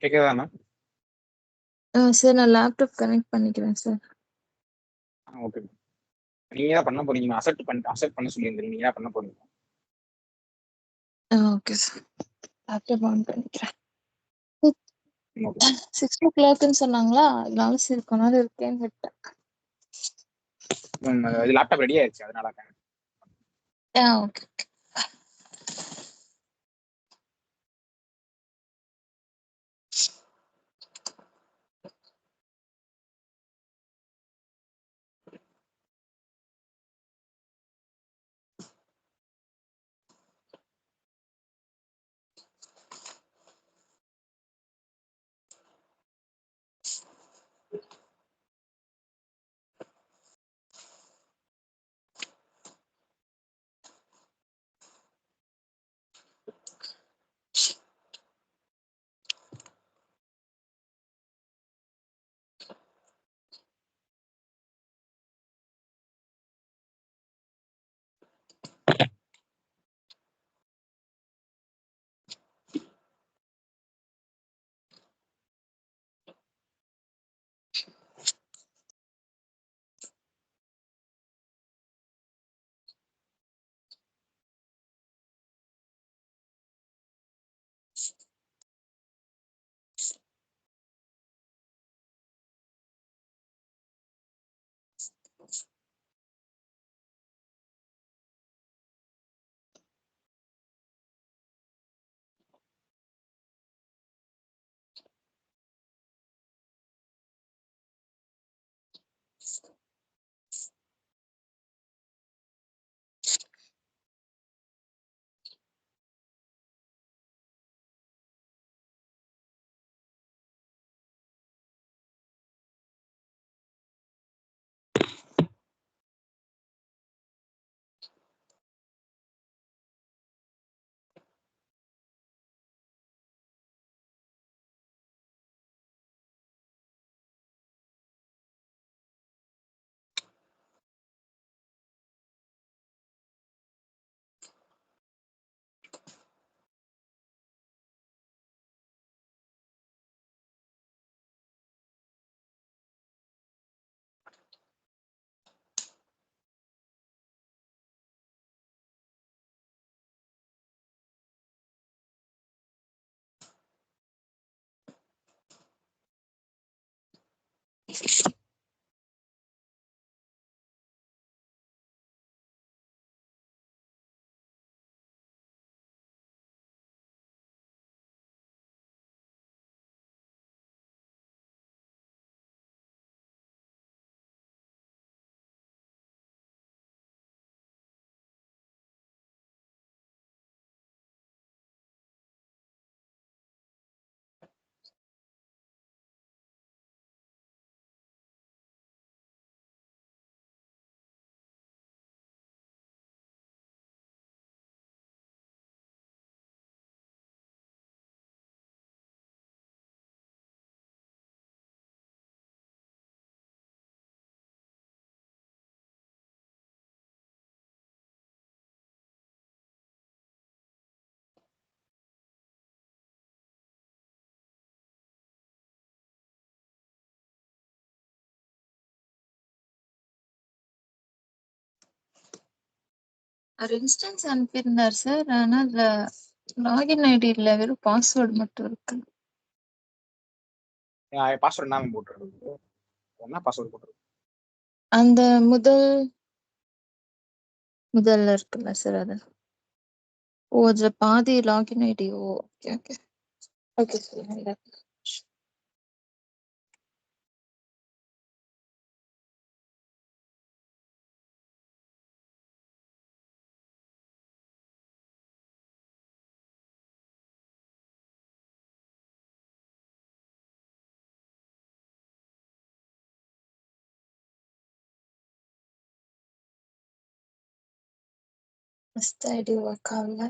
கேக்குதா ma'am? Sir நான் laptop connect பண்ணிக்கிறேன் சார். ஓகே. நீங்க தான் பண்ண போறீங்க. அக்செப்ட் பண்ண சொல்லியிருந்தீங்க. நீங்க தான் பண்ண போறீங்க. Okay sir. லேப்டாப் ஆன் பண்ணிக்கிறேன். ஓகே. 6 o'clockன்னு சொன்னாங்களா, அதனால சரி கொஞ்ச நேரம் இருக்கேன்னு விட்டேன். இது லேப்டாப் ரெடி ஆயிடுச்சு, அதனால ஓகே. ஒரு இன்ஸ்டன்ஸ் அனுப்பியிருந்தார் சார். ஆனா அதுல லாகின் ஐடி இல்ல, வெறும் பாஸ்வேர்டு மட்டும் இருக்கு. பாஸ்வேர்ட் என்ன போட்டுருக்கு? என்ன பாஸ்வேர்ட் போட்டுருக்கு? அந்த முதல்ல இருக்குல்ல சார், அது. அதுல பாதி login ID. Okay okay okay sir. First ID work ஆகல.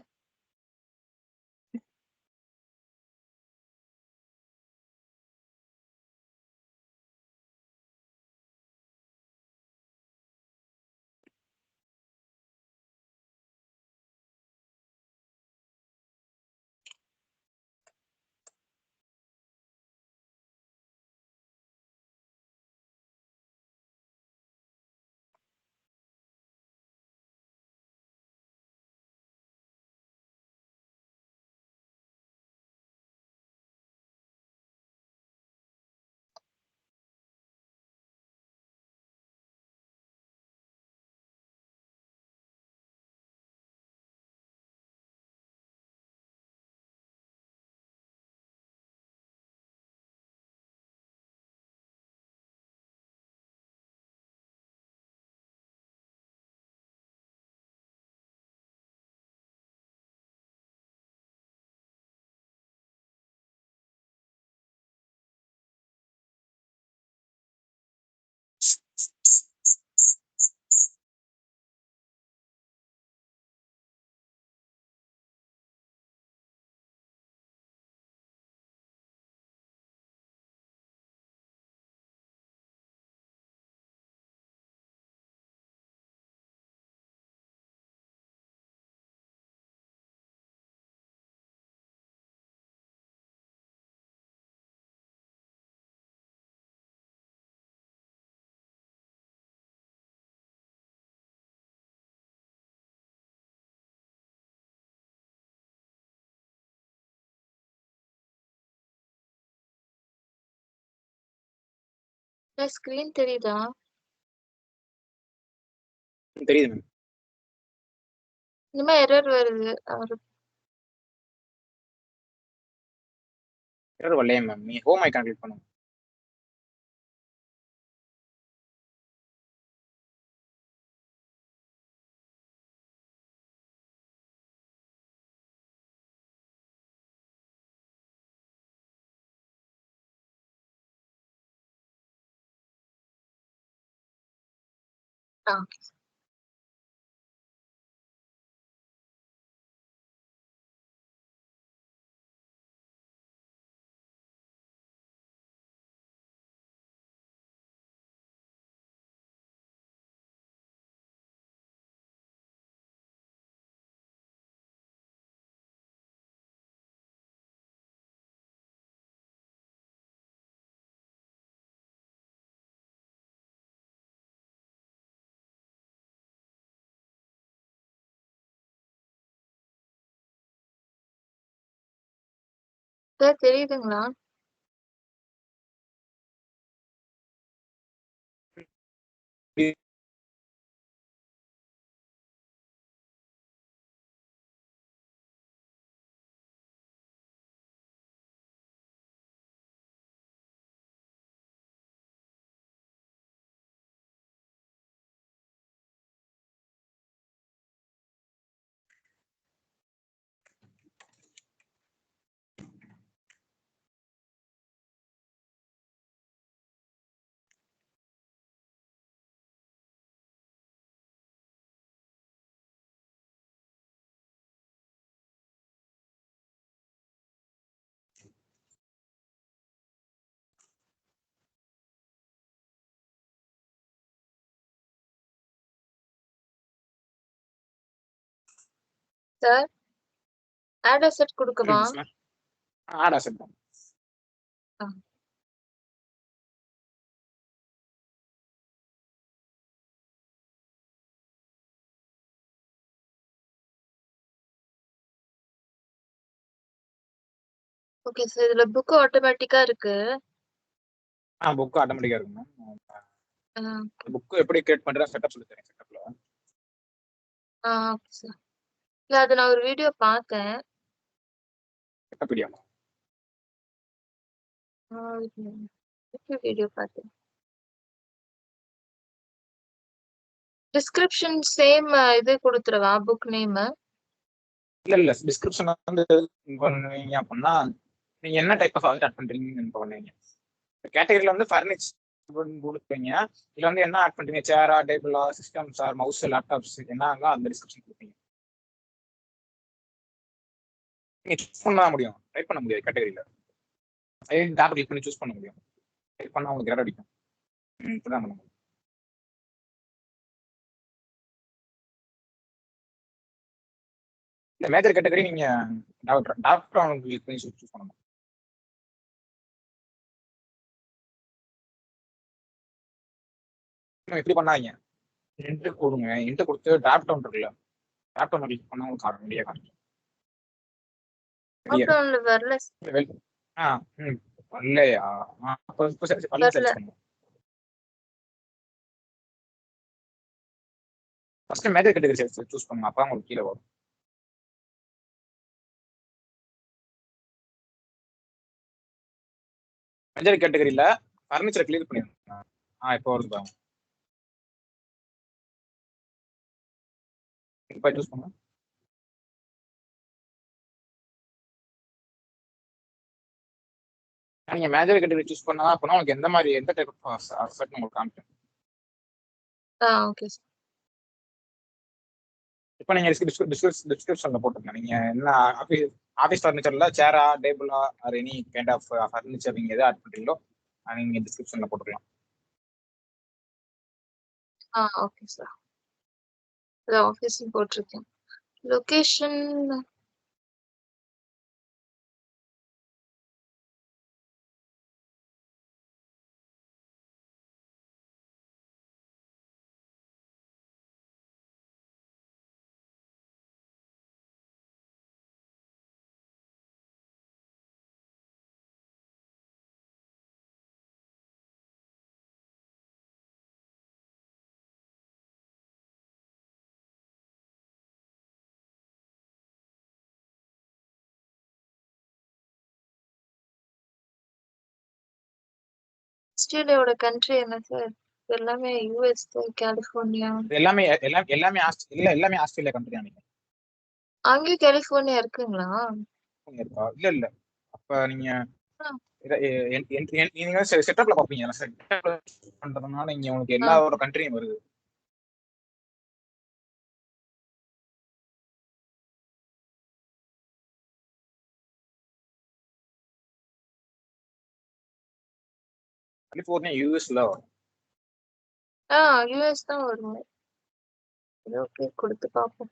ஸ்கிரீன் தெரியுதா? தெரியுது மேம். இந்த மாதிரி எரர் வருது. எரர் வரலையே மேம். நீ ஹோம் ஐக்கான் கிளிக் பண்ணுங்க. ஆ. சார் தெரியுதுங்களா? சார் ஆட் அசெட் கொடுக்கவா? ஆட் அசெட் தான். ஆ. Okay sir. இதுல புக் ஆட்டோமேட்டிக்கா இருக்கு. புக் ஆட்டோமேட்டிக்கா இருக்கு மேம். ஆ. புக் எப்படி கிரியேட் பண்ற செட்டப் சொல்லி தரேன். செட்டப்ல ஓகே சார். இல்ல அது நான் ஒரு வீடியோ பார்த்தேன். Setup video. வீடியோ பார்த்தேன். டிஸ்கிரிப்ஷன் சேம் இது கொடுத்துருவா புக் நேம்? இல்ல டிஸ்கிரிப்ஷன் வந்து பண்ணீங்க அப்படின்னா நீங்க என்ன டைப் ஆஃப் ஆட் பண்றீங்கன்னு பண்ணுவீங்க. கேட்டகரியில வந்து ஃபர்னிச்சர் கொடுப்பீங்க. இதுல வந்து என்ன ஆட் பண்றீங்க, சேரா, டேபிளா, சிஸ்டம்ஸ் ஆர் மவுஸ், லேப்டாப்ஸ் என்ன அந்த டிஸ்கிரிப்ஷன் கொடுப்பீங்க. நீங்க சூஸ் பண்ண முடியும், டைப் பண்ண முடியாது. கேட்டகரியில டேப் கிளிக் பண்ணி சூஸ் பண்ண முடியும். டைப் பண்ணா உங்களுக்கு எரர் அடிக்கும். இப்படிதான் பண்ண முடியும். இந்த மேஜர் கேட்டகரி நீங்க டாக்டர் கிளிக் பண்ணி சூஸ் பண்ணணும். இப்படி பண்ணாதீங்க. இன்ட்டு கொடுங்க. இன்ட்டு கொடுத்து டிராப் டவுன் இருக்குல்ல, டிராப் டவுன் கிளிக் பண்ணா உங்களுக்கு ஆட்டோமேட்டிக்கா காமிக்கும். வரல. இல்லையா? வரல. ஃபர்ஸ்ட் மேஜர் கேட்டகரி சூஸ் பண்ணுங்க. அப்பதான் உங்களுக்கு கீழே வரும். மேஜர் கேட்டகரியில ஃபர்னிச்சரை கிளியர் பண்ணிருங்க. இப்போ வருது பாருங்க. இப்போ சூஸ் பண்ணுங்க. நீங்க மேஜர் கேட்டகரி சூஸ் பண்ணா அப்படின்னா உங்களுக்கு எந்த மாதிரி எந்த டைப் ஆஃப் அசெட் உங்களுக்கு காமிக்கும். Okay sir. இப்போ நீங்க டிஸ்கிரிப்ஷன்ல போட்டுருங்க. நீங்க என்ன ஆஃபீஸ் ஃபர்னிச்சர்ல சேரா, டேபிளா or any kind of furniture நீங்க எதை ஆட் பண்றீங்களோ நீங்க டிஸ்கிரிப்ஷன்ல போட்டுக்கலாம். Okay sir. ஆஃபீஸ் போட்டிருக்கேன். லொகேஷன் ஆஸ்திரேலியாவோட கண்ட்ரி என்ன சார்? எல்லாமே யுஎஸ், கலிஃபோர்னியா. எல்லாமே எல்லாமே எல்லாமே ஆஸ்திரேலியா கண்ட்ரி தான். அங்கேயும் கலிஃபோர்னியா இருக்குங்களா? இருக்கா? இல்ல இல்ல. அப்ப நீங்க ஆ, நீங்க செட்டப்ல பாப்பீங்க. செட்டப்ல பண்றதுனால இங்க உங்களுக்கு ஆ. எல்லாரோட கண்ட்ரியும் வருது. கலிபோர்னியா யூஎஸ்ல வரும். யுஎஸ் தான் வரும். ஓகே, கொடுத்து பார்ப்போம்.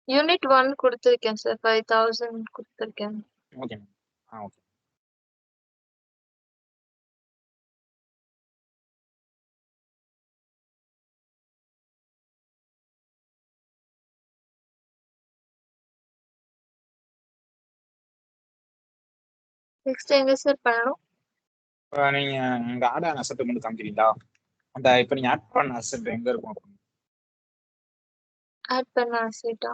யூனிட் 1 கொடுத்துருக்கேன் சார். 5000 கொடுத்துருக்கேன். ஓகே. ஓகே. நெக்ஸ்ட் எங்க சார் பண்ணணும்? இப்ப நீங்க இங்க ஆட் ஆன அசெட் மட்டும் காமிக்கிறீங்களா? அந்த இப்ப நீங்க ஆட் பண்ண அசெட் எங்க இருக்கும்? ஆட் பண்ண அசெட்டா?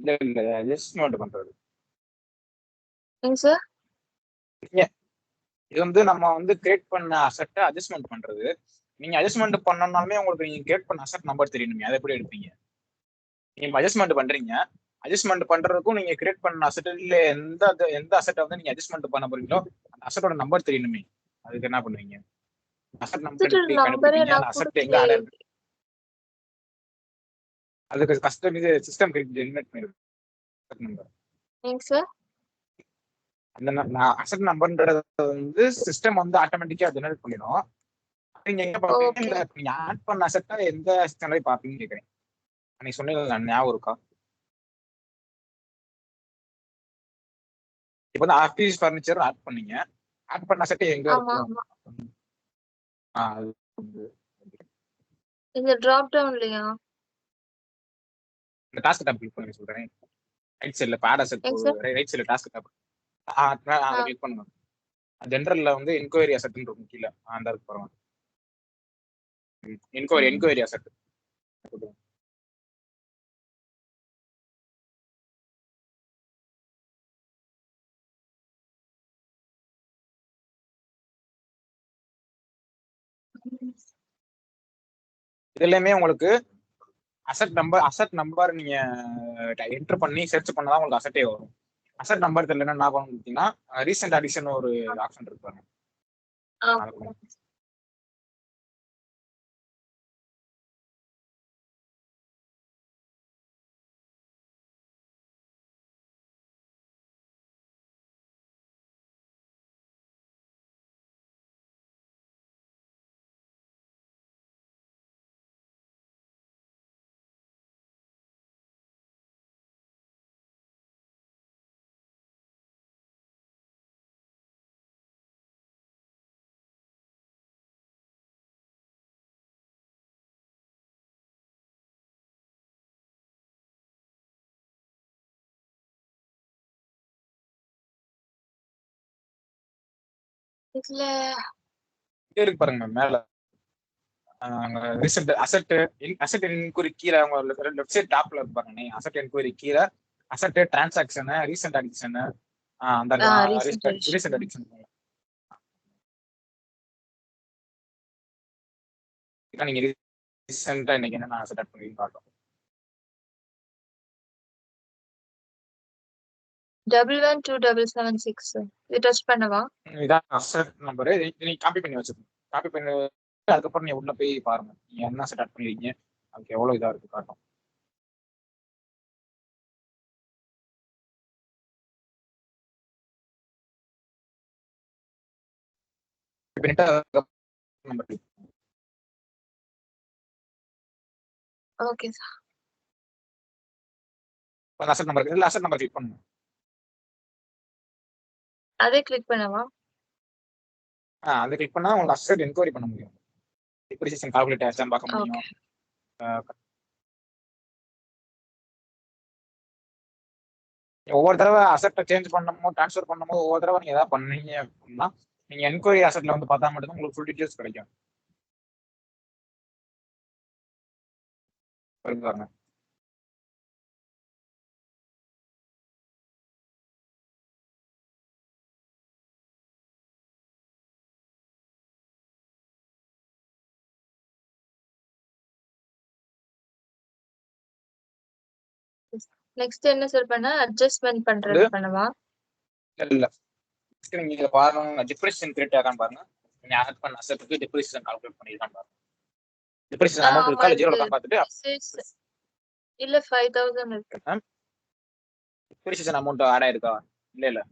இல்ல இல்ல, அட்ஜஸ்ட்மெண்ட் பண்றது. ஏங்க சார்? இது வந்து நம்ம வந்து கிரியேட் பண்ண அசெட்டை அட்ஜஸ்ட்மெண்ட் பண்றது. நீங்க அட்ஜஸ்ட்மெண்ட் பண்ணனாலுமே உங்களுக்கு நீங்க கிரியேட் பண்ண அசெட் நம்பர் தெரியணுமே, அதை எப்படி எடுப்பீங்க? நீங்க அட்ஜஸ்ட்மெண்ட் பண்றீங்க. அட்ஜஸ்ட்மெண்ட் பண்றதுக்கும் நீங்க கிரியேட் பண்ண அசெட்ல எந்த அசெட்டை வந்து நீங்க அட்ஜஸ்ட்மெண்ட் பண்ண போறீங்களோ அந்த அசெட்டோட நம்பர் தெரியணுமே, அதுக்கு என்ன பண்ணுவீங்க? அசெட் நம்பர் அசெட் எப்படி நம்பரே கண்டுபிடிப்பீங்க? அந்த நான் அசெட் எங்க கொடுக்கலையே. ஆட் இருக்கு? அதுக்கு கஸ்டம் இது சிஸ்டம் ஜெனரேட் பண்ணிருக்கு நம்பர். ஏங்க சார்? அந்த அசெட் நம்பர்ன்றது வந்து சிஸ்டம் வந்து ஆட்டோமேட்டிக்கா ஜெனரேட் பண்ணிடும். நீங்க எங்க பாப்பீங்க? ஓகே. இல்ல நீங்க ஆட் பண்ண அசெட்டை எந்த சிஸ்டம்ல பாப்பீங்கன்னு கேக்குறேன். நீங்க சொன்னீங்க, ஞாபகம் இருக்கா? இப்ப வந்து ஆர்டிஸ் ஃபர்னிச்சர் ஆட் பண்ணீங்க. ஆட் பண்ண அசெட் எங்க ஆமா, இருக்கும்? ஆமா. அது வந்து இந்த டிராப் டவுன்லயா? இந்த டாஸ்க் டாப் கிளிக் பண்ணி சொல்றேன். ரைட் சைடுல பேட் அசெட் ஏங்க சார்? ரைட் சைடுல டாஸ்க் டாப் அதை ஆ. கிளிக் பண்ணுங்க. ஜென்ரல்ல வந்து என்கொயரி அசெட் இருக்கும் கீழே. அந்த இருக்கு பாருங்க. Enquiry asset. இதுலயுமே உங்களுக்கு அசெட் நம்பர் நீங்க என்டர் பண்ணி சர்ச் பண்ணதான் உங்களுக்கு அசெட்டே வரும். அசெட் நம்பர் தெரியல என்ன பண்ணணும் பார்த்தீங்கன்னா, ரீசெண்ட் அடிஷன் ஒரு ஆப்ஷன் இருக்கு பாருங்க. ஆ. அதை கொடுங்க. இதுல இங்கே இருக்கு பாருங்க மேல. ரீசெண்ட் அசெட் என்கொயரி கீழே அவங்க லெஃப்ட் சைட் டாப்ல இருப்பாங்க. அசெட் என்கொயரி கீழே அசெட் டிரான்சாக்ஷன் ரீசெண்ட் அடிக்ஷன் அந்த ரீசெண்ட் ரீசெண்ட் எடிஷன். அடிக்ஷன் நீங்க ரீசெண்டா இன்னைக்கு என்ன அசெட் ஆட் பண்ணி பார்க்கலாம். 112776 இது டச் பண்ணவா? இதான் அசெட் நம்பரு. நீங்க காப்பி பண்ணி வச்சுக்கோங்க. காப்பி பண்ணி அதுக்கப்புறம் நீங்க உள்ள போய் பாருங்க நீங்க என்ன அசெட் ஆட் பண்ணிருக்கீங்க, அதுக்கு எவ்வளவு இதா இருக்கு காட்டும். பண்ணிட்டு number click okay sir. Asset number இருக்கு, அசட் நம்பர் கிளிக் பண்ணுங்க. அதே கிளிக் பண்ணவா? அதை கிளிக் பண்ணா உங்களுக்கு அசட் என்கொயரி பண்ண முடியும். டிப்ரிசியேஷன் கால்குலேட் ஆச்சான்னு பார்க்க ஓகே. முடியும். ஒவ்வொரு தடவை அசெட்டை சேஞ்ச் பண்ணமோ ட்ரான்ஸ்ஃபர் பண்ணமோ ஒவ்வொரு தடவை நீங்க ஏதாவது பண்ணீங்க அப்படின்னா நீங்க என்கொயரி அசெட்ல வந்து பார்த்தா மட்டும்தான் உங்களுக்கு ஃபுல் டீடைல்ஸ் கிடைக்கும். பாருங்க. நெக்ஸ்ட் என்ன சார் பண்ண? அட்ஜஸ்ட்மென்ட் பண்றது பண்ணவா? இல்ல நீங்க இதை பாருங்க, டிப்ரிசியேஷன் கிரியேட் ஆகான்னு பாருங்க. நீங்க ஆட் பண்ண அசெட்டுக்கு டிப்ரிசியேஷன் கால்குலேட் பண்ணிருக்கான்னு பாருங்க. டிப்ரிசியேஷன் அமௌண்ட் இருக்கா இல்ல ஜீரோ இருக்கான்னு பார்த்துட்டு இல்ல 5000 இருக்கு. டிப்ரிசியேஷன் அமௌண்ட் ஆட் ஆயிருக்கா? இல்ல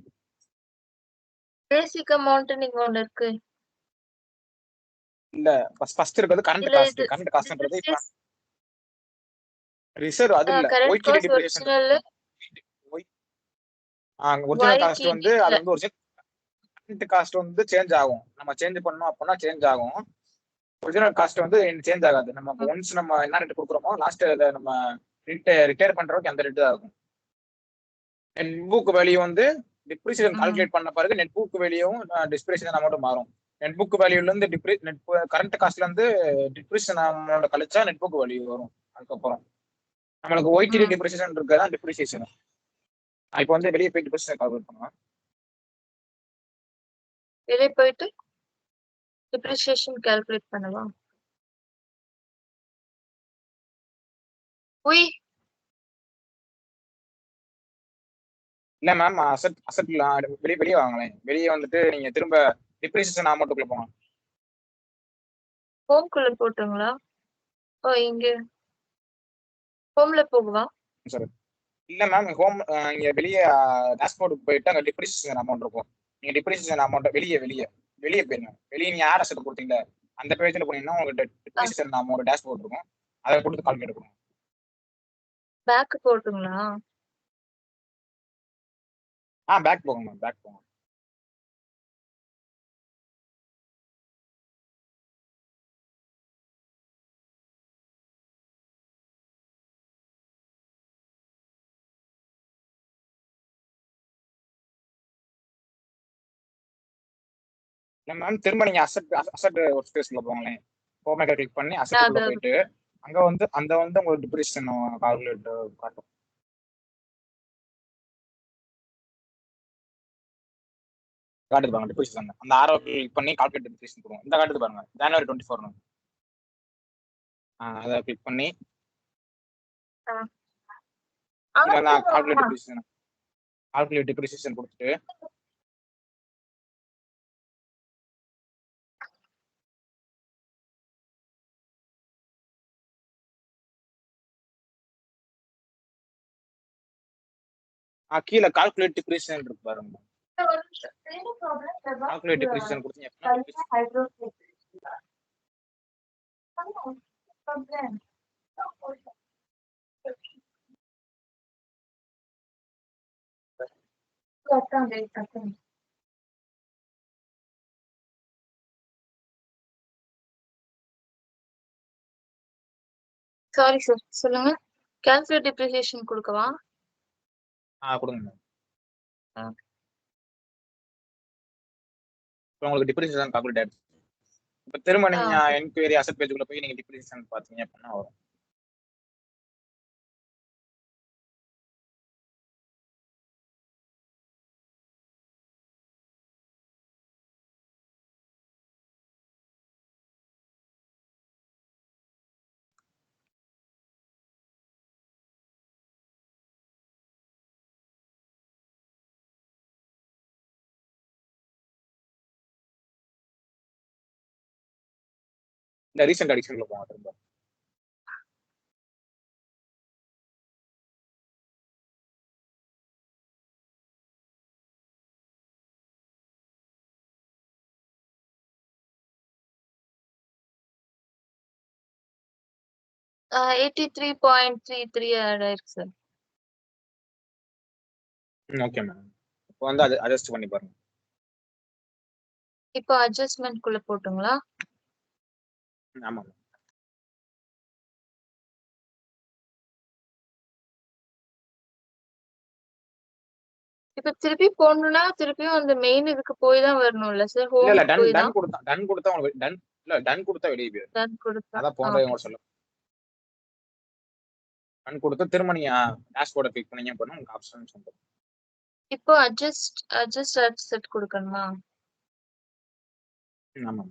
பேசிக் அமௌண்ட் நீங்க ஒன்னு இருக்கு. இல்ல ஃபர்ஸ்ட் இருக்கிறது கரண்ட் காஸ்ட். கரண்ட் காஸ்ட்ன்றது இப்ப ரிசர்வ் அது இல்ல. ஒய்டிடி டிப்ரிசியேஷன் ஒரிஜினல் காஸ்ட் வந்து அது வந்து ஒரு கரண்ட் காஸ்ட் வந்து சேஞ்ச் ஆகும். நம்ம சேஞ்ச் பண்ணோம் அப்படின்னா சேஞ்ச் ஆகும். ஒரிஜினல் காஸ்ட் வந்து சேஞ்ச் ஆகாது. நம்ம ஒன்ஸ் நம்ம என்ன ரேட் கொடுக்குறோமோ லாஸ்ட் நம்ம ரிட்டையர் பண்றதுக்கு அந்த ரேட் தான் இருக்கும். நெட் புக் வேல்யூ வந்து டிப்ரிசியேஷன் கால்குலேட் பண்ண பிறகு நெட் புக் வேல்யூவும் டிப்ரிசியேஷன் அமௌண்ட் மாறும். நெட் புக் வேல்யூல இருந்து கரண்ட் காஸ்ட்ல இருந்து டிப்ரிசியேஷன் அமௌண்ட் கழிச்சா நெட் புக் வேல்யூ வரும். அதுக்கப்புறம் நம்மளுக்கு ஒய்டிடி டிப்ரிசியேஷன் இருக்கதான் டிப்ரிசியேஷன். இப்போ வந்து வெளியே போய் டிப்ரிசியேஷன் கால்குலேட் பண்ணுவோம். வெளியே போயிட்டு டிப்ரிசியேஷன் கால்குலேட் பண்ணவா? உய் இல்ல மேம், அசெட்ல வெளியே வாங்களேன். வெளியே வந்துட்டு நீங்க திரும்ப டிப்ரிசியேஷன் அமௌண்ட்டுக்குள்ள போங்க. ஹோம் குள்ள போட்டுங்களா? ஓ இங்க ஹோம்ல போகுவா? சார் இல்ல மேம், ஹோம் இங்க வெளியே டேஷ்போர்டுக்கு போயிட்டு அங்க டிப்ரிசியேஷன் அமௌண்ட் இருக்கும். நீங்க டிப்ரிசியேஷன் அமௌண்ட் வெளியே போயிருங்க. வெளியே நீங்க யார் அசெட் கொடுத்தீங்க அந்த பேஜ்ல போனீங்கன்னா உங்களுக்கு டிப்ரிசியேஷன் அமௌண்ட் டேஷ்போர்ட் இருக்கும். அதை கொடுத்து கால்குலேட் பண்ணுங்க. பேக் போட்டுங்களா? பேக் போங்க மேம், பேக் போங்க. இல்ல மேம், திரும்ப நீங்க அசெட் ஒர்க் ஸ்பேஸ்ல போங்களேன். ஹோம் மேக்கர் கிளிக் பண்ணி அசெட் உள்ள போயிட்டு அங்க வந்து உங்களுக்கு டிப்ரிசியேஷன் கால்குலேட் காட்டும். காட்டுது பாருங்க டிப்ரிசியேஷன். அந்த ஆரோ கிளிக் பண்ணி கால்குலேட் டிப்ரிசியேஷன் கொடுங்க. இந்த காட்டுது பாருங்க ஜனவரி 24. அதை கிளிக் பண்ணி கால்குலேட் டிப்ரிசியேஷன் கொடுத்துட்டு கீழே கால்குலேட் டிப்ரிசியேஷன் இருக்கு பாருங்க. கால்குலேட் டிப்ரிசியேஷன் கொடுத்தீங்க சாரி சார், சொல்லுங்க. கால்குலேட் டிப்ரிசியேஷன் கொடுக்கவா? கொடுங்க. இப்போ உங்களுக்கு டிப்ரிசியேஷன் கால்குலேட் ஆயிடுச்சு. இப்போ திரும்ப நீங்க என்கொயரி அசெட் பேஜுக்குள்ள போய் நீங்க டிப்ரிசியேஷன் பாத்தீங்க அப்படின்னா வரும். இந்த ரீசெண்ட் அடிஷன்ல போங்க திரும்ப. 83.33 ஆட் ஆயிருக்கு சார். Okay ma'am. இப்போ வந்து அது அட்ஜஸ்ட் பண்ணி பாருங்க. இப்போ அட்ஜஸ்ட்மெண்ட் குள்ள போட்டுங்களா? ஆமா மேம். இப்ப திருப்பி போடணும்னா திருப்பியும் அந்த மெயின் இதுக்கு போய் தான் வரணும்ல சார்? இல்ல இல்ல ஹோம் டன் போய் டன் தான் கொடுத்தா டன் கொடுத்தா உங்களுக்கு டன் இல்ல டன் கொடுத்தா வெளியே போயிடும். டன் கொடுத்தா. அதான் போனது ஓகே. கூட சொல்ல. டன் கொடுத்து திரும்ப நீங்க டேஷ்போர்டை கிளிக் பண்ணீங்க அப்படின்னா உங்களுக்கு ஆப்ஷன்ஸ் வந்துடும். இப்போ அட்ஜஸ்ட் செட் கொடுக்கணுமா? ஆமா.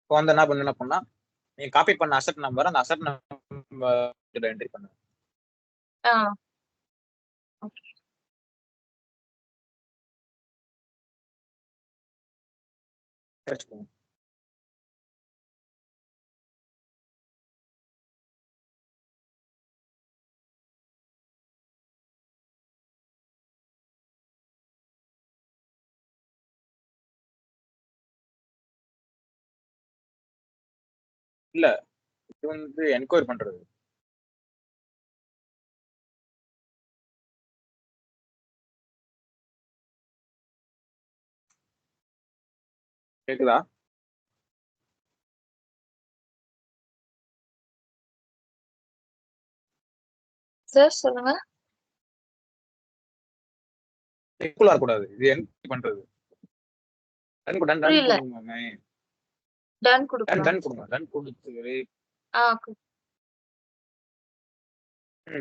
இப்போ வந்து என்ன பண்ணணும் அப்படின்னா நீங்க காப்பி பண்ண அசெட் நம்பர் அந்த அசெட் நம்பர் என்ட்ரி பண்ணுங்க. ஆ ஓகே. சர்ச் பண்ணுங்க. இல்ல இது வந்து என்கொயரி பண்றது. கேக்குதா? சார் சொல்லுங்க. எக்குலா கூடாது. இது என்கொயரி பண்றது. டன் டன் டன் புரியல. கொடுங்க. டன் டன் கொடுக்கலாம். டன் கொடுங்க. டன் கொடுத்து ஆ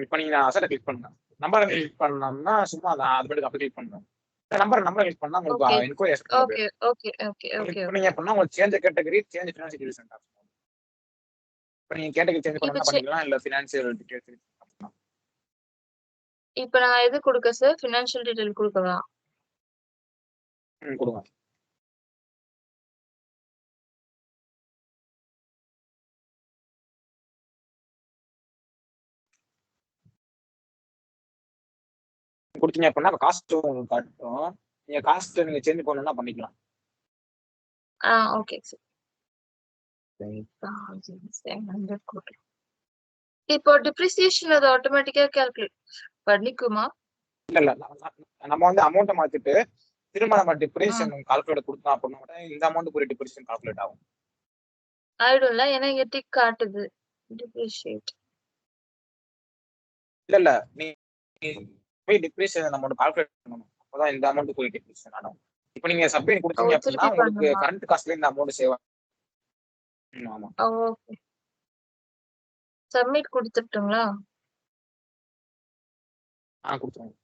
இப்போ நீங்க அசெட்டை கிளிக் பண்ணுங்க. நம்பரை கிளிக் பண்ணோம்னா சும்மா அது மட்டும் அப்படி கிளிக் பண்ணுங்க. நம்பரை கிளிக் பண்ணா உங்களுக்கு ஓகே. என்கொயரி அசெட் கொண்டு ஓகே. போயிடும். Okay. Okay. Okay. Click okay. பண்ணீங்க அப்படின்னா உங்களுக்கு change category change financial details option. இப்போ நீங்க கேட்டகரி சேஞ்ச் இப்ப பண்ணா பண்ணிக்கலாம் இல்ல ஃபினான்ஷியல் டீடைல்ஸ். இப்ப நான் எது கொடுக்க சார்? ஃபினான்ஷியல் டீடைல் கொடுக்கவா? கொடுங்க. கொடுத்தீங்க அப்படின்னா காஸ்ட் உங்களுக்கு காட்டும். நீங்க காஸ்ட் நீங்க சேஞ்ச் பண்ணணும்னா பண்ணிக்கலாம். Okay sir. 8,700 கொடுக்கலாம். இப்போ டிப்ரிசியேஷன் அது ஆட்டோமேட்டிக்கா கால்குலேட் பண்ணிக்குமா? இல்ல இல்ல நம்ம வந்து அமௌண்ட்டை மாத்திட்டு திரும்ப நம்ம டிப்ரிசியேஷன் கால்குலேட் கொடுத்தோம் அப்படின்னா இந்த அமௌண்ட் ஒரு டிப்ரிசியேஷன் கால்குலேட் ஆகும். ஆயிடும்ல, ஏன்னா இங்க டிக் காட்டுது டிப்ரிஷியேட். இல்ல இல்ல நீ போய் டிப்ரிசியேஷன் அமௌண்ட் கால்குலேட் பண்ணணும். அப்பதான் இந்த அமௌண்ட் போய் டிப்ரிசியேஷன் ஆகும். இப்போ நீங்க சப்மிட் கொடுத்தீங்க அப்படின்னா திருப்பி உங்களுக்கு பண்ணுமா? கரண்ட் காஸ்ட்ல இந்த அமௌண்ட் சேவ் ஆகும். ஆமா. ஓகே. சப்மிட் கொடுத்துட்டுங்களா? கொடுத்துருங்க.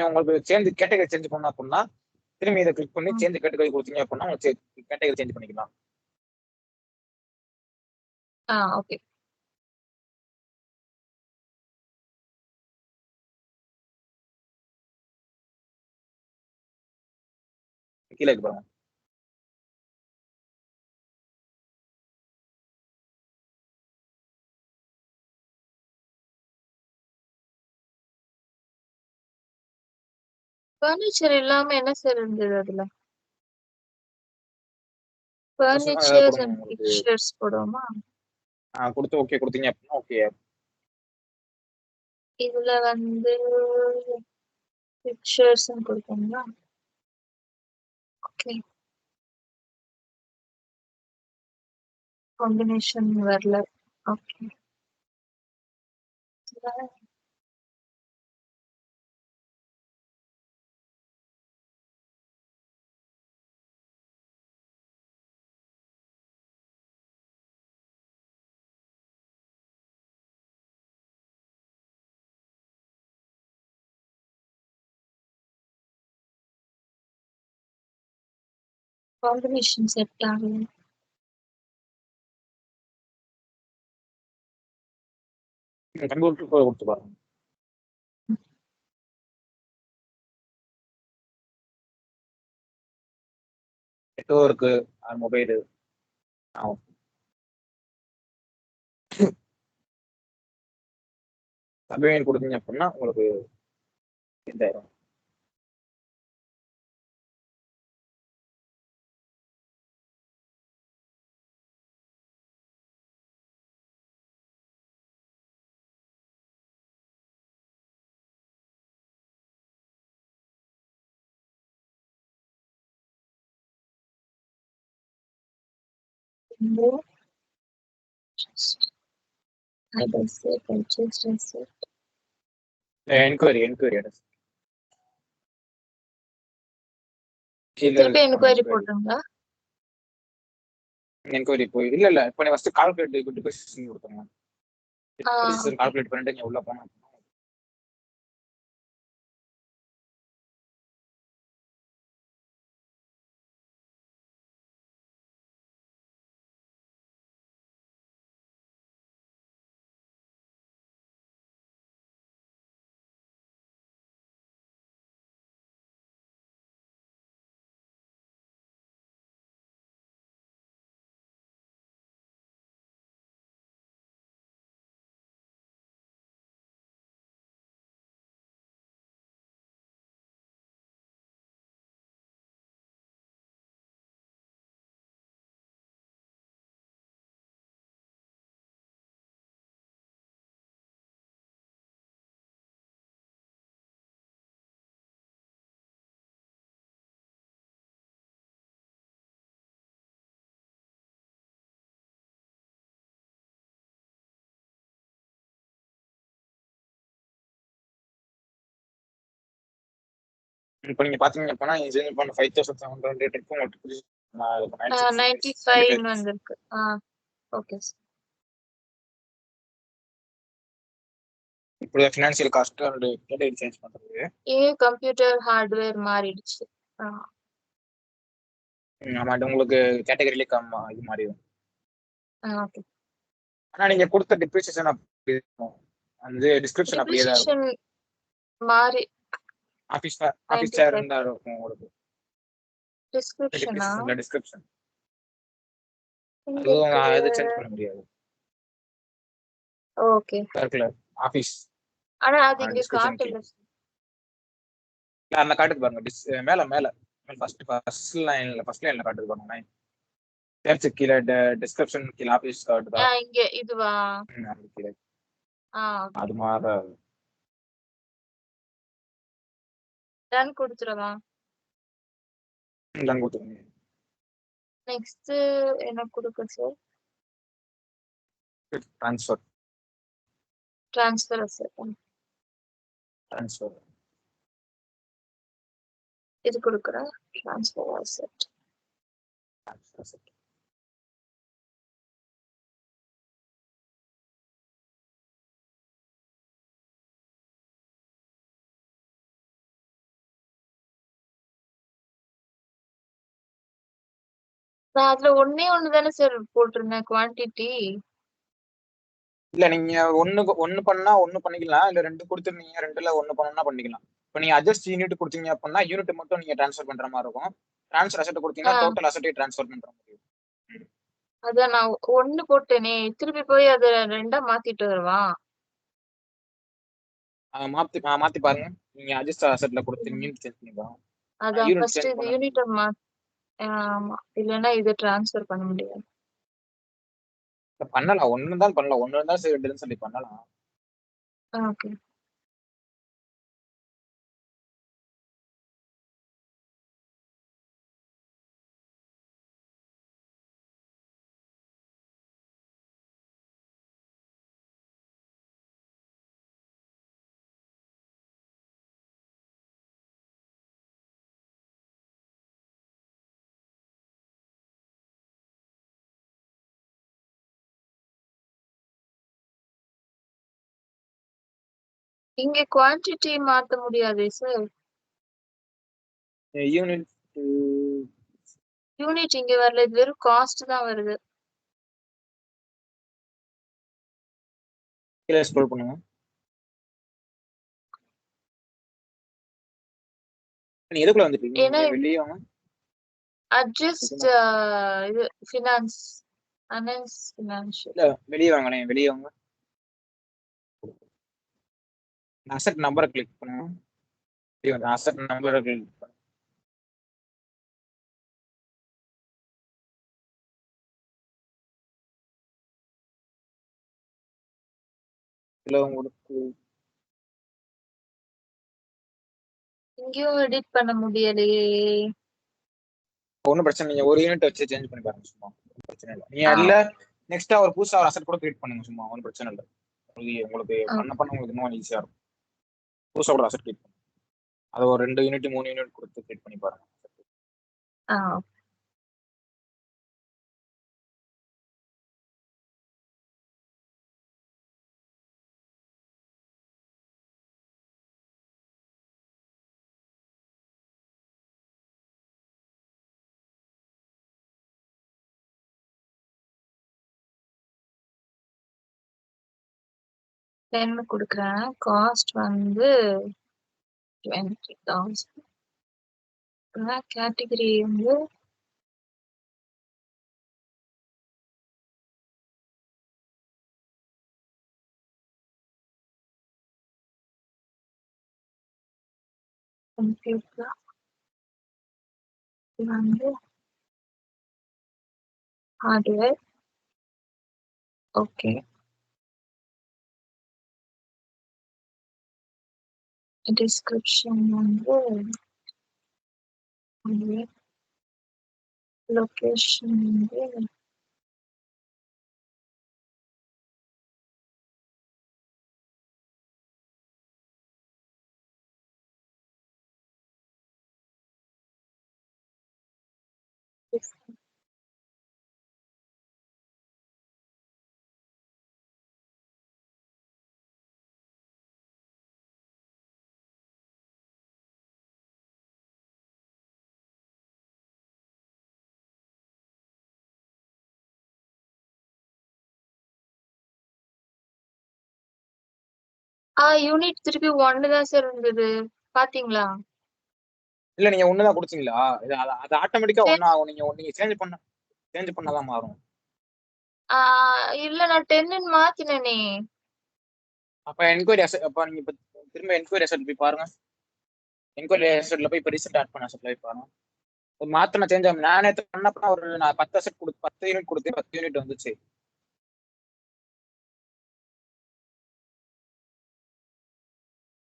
உங்களுக்கு சேஞ்ச் கேட்டகரி சேஞ்ச் பண்ணணும் அப்படின்னா திரும்பி இதை கிளிக் பண்ணி சேஞ்ச் கேட்டகரி கொடுத்தீங்க அப்படின்னா உங்களுக்கு கேட்டகரி சேஞ்ச் பண்ணிக்கலாம். ஓகே. கீழே பாருங்க. ஃபர்னிச்சர் இல்லாம என்ன சார் இருந்தது அதுல? ஏதாவது ஃபர்னிச்சர்ஸ் கொடுங்க அண்ட் உங்களுக்கு. பிக்சர்ஸ் போடுவோமா? கொடுத்து ஓகே கொடுத்தீங்க அப்படின்னா ஓகே. இதுல வந்து பிக்சர்ஸ் கொடுக்கணுங்களா? ஓகே. காம்பினேஷன் வரல. ஓகே. காம்பினேஷன் செட் ஆகல. கம்ப்யூட்டர் கொடுத்து பாருங்க. Network mobile. சப்யூனிட் கொடுத்தீங்க அப்படின்னா உங்களுக்கு இதாயிரும். என்கொயரி திருப்பி என்கொயரி போட்டுருங்களா? என்கொயரி போய் இல்ல இப்போ நீ ஃபர்ஸ்ட் கால்குலேட் டிப்ரிசியேஷன் கொடுத்துருங்க. டிப்ரிசியேஷன் கால்குலேட் பண்ணிட்டு நீங்க உள்ள போனா இப்போ நீங்க பாத்தீங்க அப்படின்னா இது பண்ண 5700 இருக்கும். 95 வந்திருக்கு. Okay sir. இப்போ financial cost and category change பண்றது. கம்ப்யூட்டர் ஹார்ட்வேர் மாறிடுச்சு. ஆமா, உங்களுக்கு கேட்டகரியிலே இது மாறிடும். ஓகே. ஆனா நீங்க கொடுத்த டிப்ரிசியேஷன் அப்படி இருக்கும். அந்த டிஸ்கிரிப்ஷன் அப்படியே தான் இருக்கும். மாறி ஆபீஸ் சேர் இருந்தா இருக்கும் உங்களுக்கு. டிஸ்கிரிப்ஷனா? டிஸ்கிரிப்ஷன் அதுவும் அது சேஞ்ச் பண்ண முடியாது. ஓகே. Circular office. ஆனா அது இங்க காட்டல. அந்த காட்டுது பாருங்க, மேல ஃபர்ஸ்ட் லைன்ல காட்டுது பாருங்க. சேர்ச் கீழ டிஸ்கிரிப்ஷன் கீழ ஆபீஸ் காட்டுதா? இங்க இதுவா? அது மாதிரி டன் கொடுத்துறவா? டன் கொடுத்துருங்க. நெக்ஸ்ட் என்ன கொடுக்க சார்? ட்ரான்ஸ்ஃபர் இது கொடுக்குறேன். Transfer asset. நான் அதுல ஒண்ணு தானே சார் போட்டிருந்தேன் குவான்டிட்டி. இல்ல நீங்க ஒண்ணு பண்ணா ஒண்ணு பண்ணிக்கலாம், இல்ல 2 கொடுத்துருந்தீங்க 2ல 1 பண்ணா பண்ணிக்கலாம். இப்போ நீங்க அட்ஜஸ்ட் யூனிட் கொடுத்தீங்க அப்படின்னா யூனிட் மட்டும் நீங்க ட்ரான்ஸ்ஃபர் பண்ற மாதிரி இருக்கும். ட்ரான்ஸ்ஃபர் அசெட் கொடுத்தீங்கன்னா டோட்டல் அசெட்டை ட்ரான்ஸ்ஃபர் பண்ற மாதிரி இருக்கும். அதான் நான் 1 போட்டேனே, திருப்பி போய் அதை 2ஆ மாத்திட்டு வருவா? மாத்தி பாருங்க. நீங்க அட்ஜஸ்ட் அசெட்ல கொடுத்து யூனிட் சேஞ்ச் பண்ணிக்கலாம். அதான் ஃபர்ஸ்ட் இது யூனிட் ஆமா, இல்லனா இது ட்ரான்ஸ்ஃபர் பண்ண முடியாது. பண்ணலாம், ஒண்ணு தான் சரி சொல்லி பண்ணலாம். ஓகே. இங்க குவான்டிட்டி மாத்த முடியாதே சார்? யூனிட் இங்க வரல, இது வெறும் காஸ்ட் தான் வருது. கீழ ஸ்க்ரோல் பண்ணுங்க. நீ எதுக்குள்ள வந்துட்டீங்க? வெளிய வாங்க. அட்ஜஸ்ட் இது ஃபினான்ஸ் அனன்ஸ் ஃபினான்ஷியல். இல்ல வெளியே வாங்களேன், வெளியே வாங்க. அசெட் நம்பரை கிளிக் பண்ணுங்க. அசெட் நம்பரை கிளிக் பண்ணுங்க. இதுல உங்களுக்கு இங்கேயும் எடிட் பண்ண முடியலையே. ஒன்றும் பிரச்சனை இல்லை. நீங்க ஒரு யூனிட் வச்சு சேஞ்ச் பண்ணி பாருங்க, சும்மா பிரச்சனை இல்லை. நீங்க இல்ல நெக்ஸ்டா ஒரு புதுசா ஒரு அசெட் கூட கிரியேட் பண்ணுங்க, சும்மா ஒன்றும் பிரச்சனை இல்லை. உங்களுக்கு பண்ண உங்களுக்கு இன்னும் ஈஸியா இருக்கும். புதுசா கூட அசெட் கிரியேட் பண்ணுங்க. அதை ஒரு 2 யூனிட் 3 யூனிட் கொடுத்து கிரியேட் பண்ணி பாருங்க. டென் கொடுக்குறேன். காஸ்ட் வந்து 20,000. கேட்டகரி வந்து கம்ப்யூட்டர் வந்து ஹார்ட்வேர். ஓகே. டிஸ்கிரிப்ஷன் வந்து லொகேஷன் வந்து யூனிட் திருப்பி 1 தான் சார் இருந்தது, பாத்தீங்களா? இல்ல நீங்க ஒண்ணுதான் கொடுத்தீங்களா? அது ஆட்டோமேட்டிக்கா ஒண்ணு ஆகும். நீங்க சேஞ்ச் பண்ணாதான் மாறும். இல்ல நான் 10 மாத்தினேனே. அப்ப என்கொயரி அசெட், அப்ப நீங்க இப்ப திரும்ப என்கொயரி அசெட் போய் பாருங்க. என்கொயரி அசெட்ல போய் இப்ப ரீசெண்ட் ஆட் பண்ண அசெட்ல போய் பாருங்க. ஒரு மாத்தின சேஞ்ச் ஆகும். நான் நேற்று பண்ணப்ப நான் 10 அசெட் 10 யூனிட் கொடுத்து 10 யூனிட் வந்துச்சு.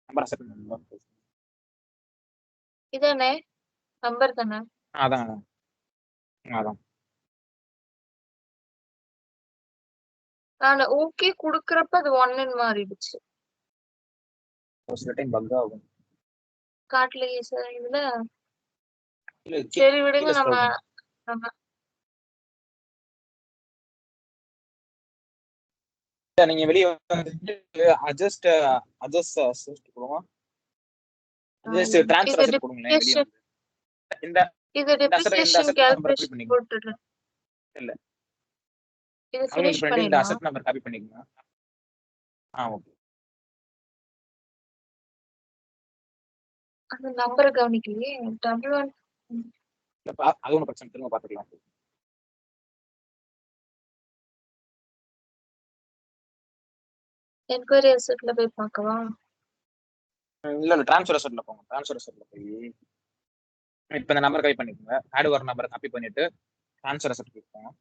நம்பர் அசெட் இதானே நம்பர் தானே? அதான் நான் ஓகே குடுக்கறப்ப அது 1 மாறிடுச்சு. ஒரு சில டைம் பக் ஆகும். காட்டலையே சார் இதுல. சரி விடுங்க, நம்ம நீங்க வெளியே வந்துட்டு அட்ஜஸ்ட் கொடுங்க. அட்ஜஸ்ட் ட்ரான்ஸ்ஃபர் அசெட் கொடுங்களேன். வெளியே வந்து இந்த இது டெப்ரிசியேஷன் கால்குலேஷன் போட்டுறேன். இல்ல இது ஃபினிஷ் இந்த பண்ணிடலாம். அசெட் நம்பர் காப்பி பண்ணிக்கங்க. ஓகே. அந்த நம்பரை கவனிக்கலையே. 11 அது ஒன்றும் பிரச்சனை, திரும்ப பார்த்துக்கலாம். என்கொயரி அசெட்ல போய் பார்க்கவா? இல்ல ட்ரான்ஸ்ஃபர் அசெட்ல போங்க. ட்ரான்ஸ்ஃபர் அசெட்ல போய் இப்ப இந்த நம்பர் காப்பி பண்ணிக்கோங்க. ஆட் ஒரு நம்பரை காப்பி பண்ணிட்டு ட்ரான்ஸ்ஃபர் அசெட் கிளிக் பண்ணுங்க.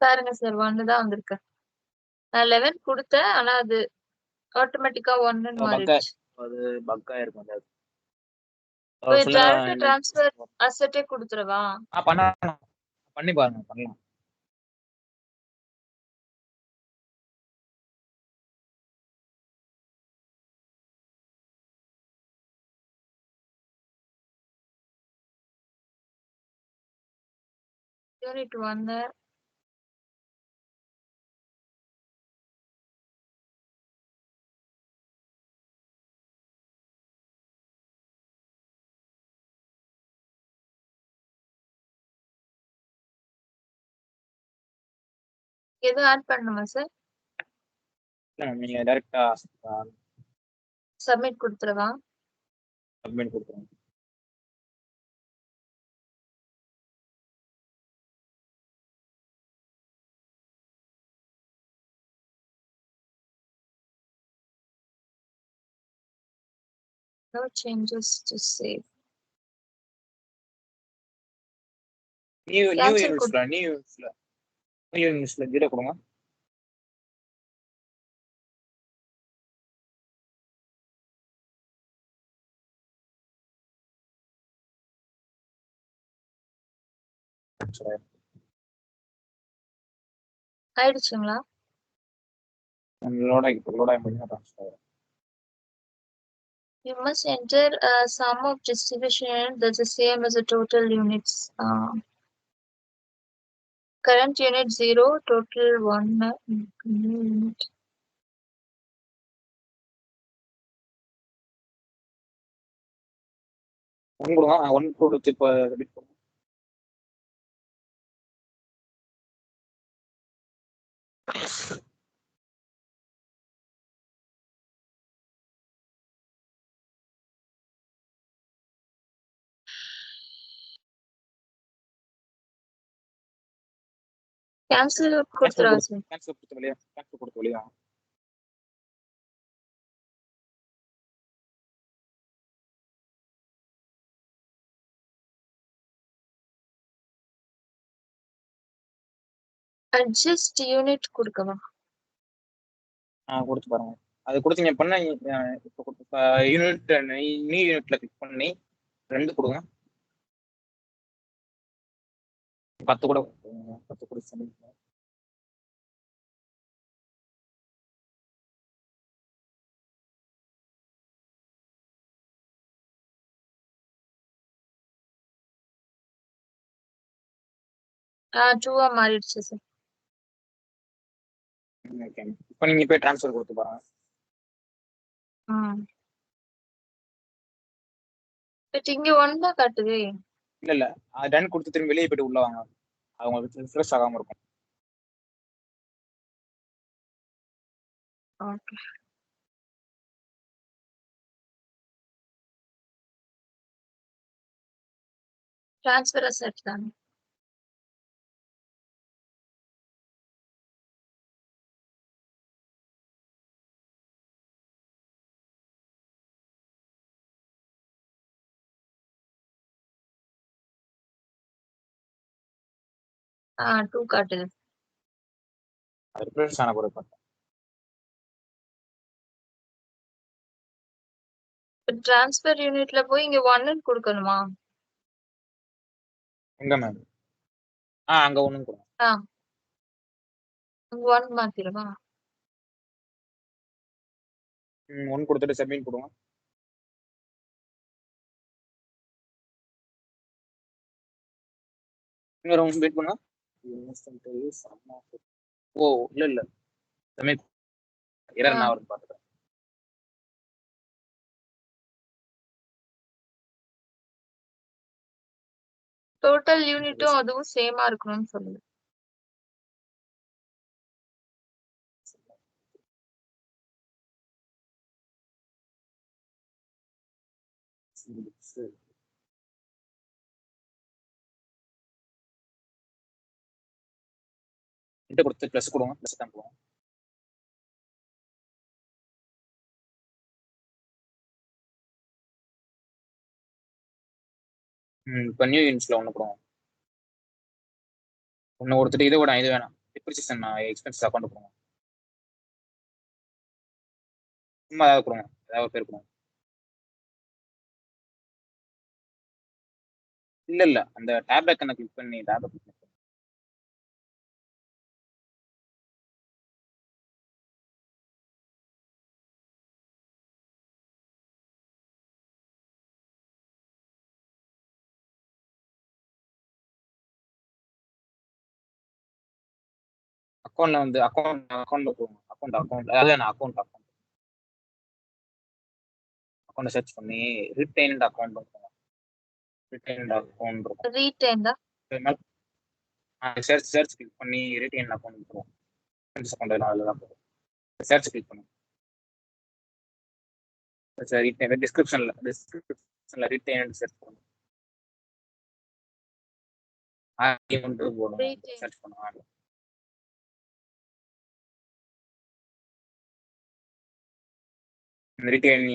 பாருங்க சார் 1 தான் வந்திருக்கு. நான் 11 கொடுத்தேன், ஆனா அது ஆட்டோமேட்டிக்கா 1 மாறிடுச்சு. அது பக்கா இருக்கும். டைரக்ட் ட்ரான்ஸ்ஃபர் அசெட்டே கொடுத்துறவா? பண்ணணும். பண்ணி பாருங்க, பண்ணலாம். யூனிட் 1 எதுவும் ஆட் பண்ணணுமா சார்? இல்ல மேம், நீங்க டைரக்டா சப்மிட் கொடுத்துருவா? சப்மிட் கொடுத்துருங்க. No changes to save. New Cancel யூனிட்ஸ்ல 0 கொடுங்க. ஆயிடுச்சுங்களா? லோட் ஆகி பண்ணி transfer. You must enter a sum of distribution that's the same as the total units. Current unit 0, total 1 unit. One கொடுங்க. 1 கொடுத்து இப்போ எடிட் பண்ணுங்க. Cancel கொடுத்துருவா sir. கேன்சல் கொடுத்து வெளியே வாங்க. Adjust unit கொடுக்கவா? கொடுத்து பாருங்க. அது கொடுத்தீங்க பண்ண இப்போ யூனிட் நியூ யூனிட்ல கிளிக் பண்ணி 2 கொடுங்க. 10 கூட 10 கூட சப்மிட் பண்ணுங்க. டூவா மாறிடுச்சு சார். ஓகே. இப்போ நீங்க போய் ட்ரான்ஸ்ஃபர் கொடுத்து பாருங்க. பட் இங்க 1 தான் காட்டுதே. இல்ல டன் கொடுத்து திரும்பி வெளியே போயிட்டு உள்ள வாங்க. அவங்களுக்கு ரிஃப்ரெஷ் ஆகாம இருக்கும். ஓகே. ட்ரான்ஸ்ஃபர் அசெட் தானே. டூ காட்டுது. அது ரிஃப்ரெஷ் ஆன பிறகு பார்த்தேன். ட்ரான்ஸ்ஃபர் யூனிட்ல போய் இங்க 1 கொடுக்கணுமா? எங்க மேம்? அங்க 1 கொடுங்க. 1 மாத்திரவா? 1 கொடுத்துட்டு சப்மிட் கொடுங்க. இன்னொரு வெயிட் பண்ணுங்க. ஓ இல்ல சப்மிட் எரர் நான் வருது பார்த்துக்கிறேன். டோட்டல் யூனிட்டும் அதுவும் சேமா இருக்கணும்னு சொல்லுது. கொடுத்து ப்ளஸ் கொடுங்க. ப்ளஸ் தான் கொடுங்க. இப்போ நியூ யூனிட்ஸ்ல 1 கொடுங்க. 1 கொடுத்துட்டு இதை விட இது வேணாம். டிப்ரிசியேஷன் எக்ஸ்பென்ஸ் அக்கௌண்ட் கொடுங்க. சும்மா ஏதாவது கொடுங்க. ஏதாவது ஒரு பேர் கொடுங்க. இல்ல அந்த டேப் ஐக்கனை கிளிக் பண்ணி டேப் அக்கௌண்ட்ல வந்து அக்கௌண்ட்ல போகும். அக்கௌண்ட் அதான் அக்கௌண்ட் சர்ச் பண்ணி ரிட்டைன்ட் அக்கௌண்ட் இருக்கும். ரிட்டைன்ட் அக்கௌண்ட் இருக்கும். ரீடைன்டா சர்ச் கிளிக் பண்ணி ரிட்டைன்ட் அக்கௌண்ட் இருக்கும். அக்கௌண்ட் எல்லாம் அதுல தான் போகும். சர்ச் கிளிக் பண்ணி சரி டிஸ்கிரிப்ஷன்ல ரிட்டைன்ட் சர்ச் பண்ணுங்க. போடும் சர்ச் பண்ணுவாங்க. ரிட்டைன்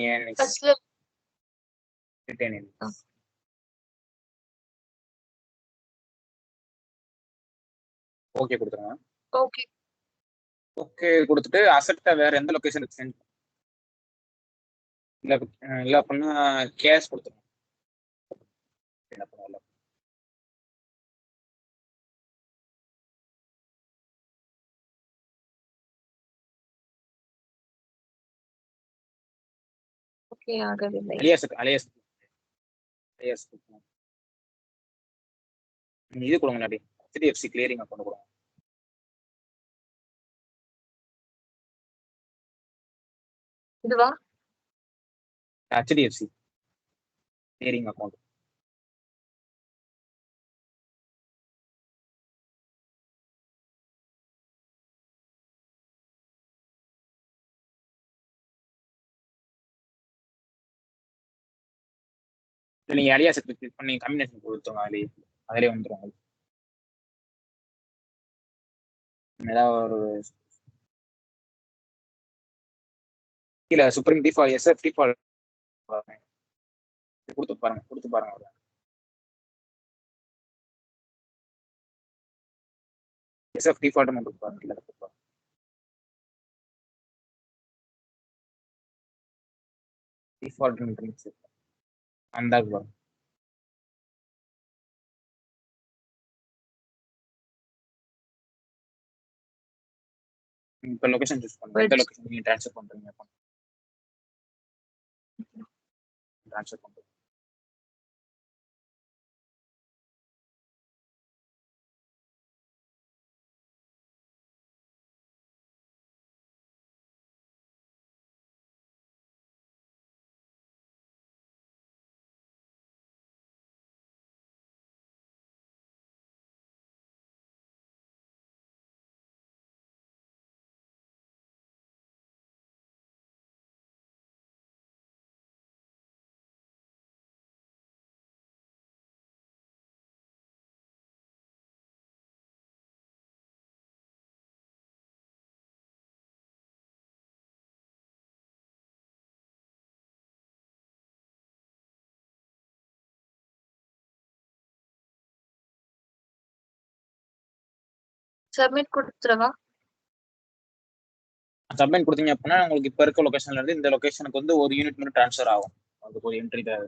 ஓகே கொடுத்துருங்க. ஓகே கொடுத்துட்டு அசெட்டை வேற எந்த லொகேஷனுக்கு சென்ட் இல்ல அப்படின்னா கேஷ் கொடுத்துருங்க. ஓகே ஆகவில்லை. அலியாஸ் இது கொடுங்க. நாடி HDFC கிளியரிங் அக்கௌண்ட் கொடுங்க. இதுவா HDFC கிளியரிங் அக்கௌண்ட். நீங்க அலியாஸ் கிளிக் பண்ணி காம்பினேஷன் கொடுத்தோங்க. அதிலே வந்துடும். ஏதாவது ஒரு கீழே சுப்ரீம் டிஃபால்ட் SF டிஃபால்ட் கொடுத்து பாருங்க. SF டிஃபால்ட் கொடுத்து பாருங்க. டிஃபால்ட் அந்த இப்போ லொகேஷன் சூஸ் பண்ணுங்க. எந்த லொகேஷன் நீங்க ட்ரான்ஸ்ஃபர் பண்றீங்க? ட்ரான்ஸ்ஃபர் பண்றீங்க. சப்மிட் கொடுத்துறவா? சப்மிட் கொடுத்தீங்க அப்படின்னா உங்களுக்கு இப்ப இருக்க லொகேஷன்ல இருந்து இந்த லொகேஷனுக்கு வந்து ஒரு யூனிட் மட்டும் ட்ரான்ஸ்ஃபர் ஆகும். அதுக்கு ஒரு என்ட்ரி தேவை.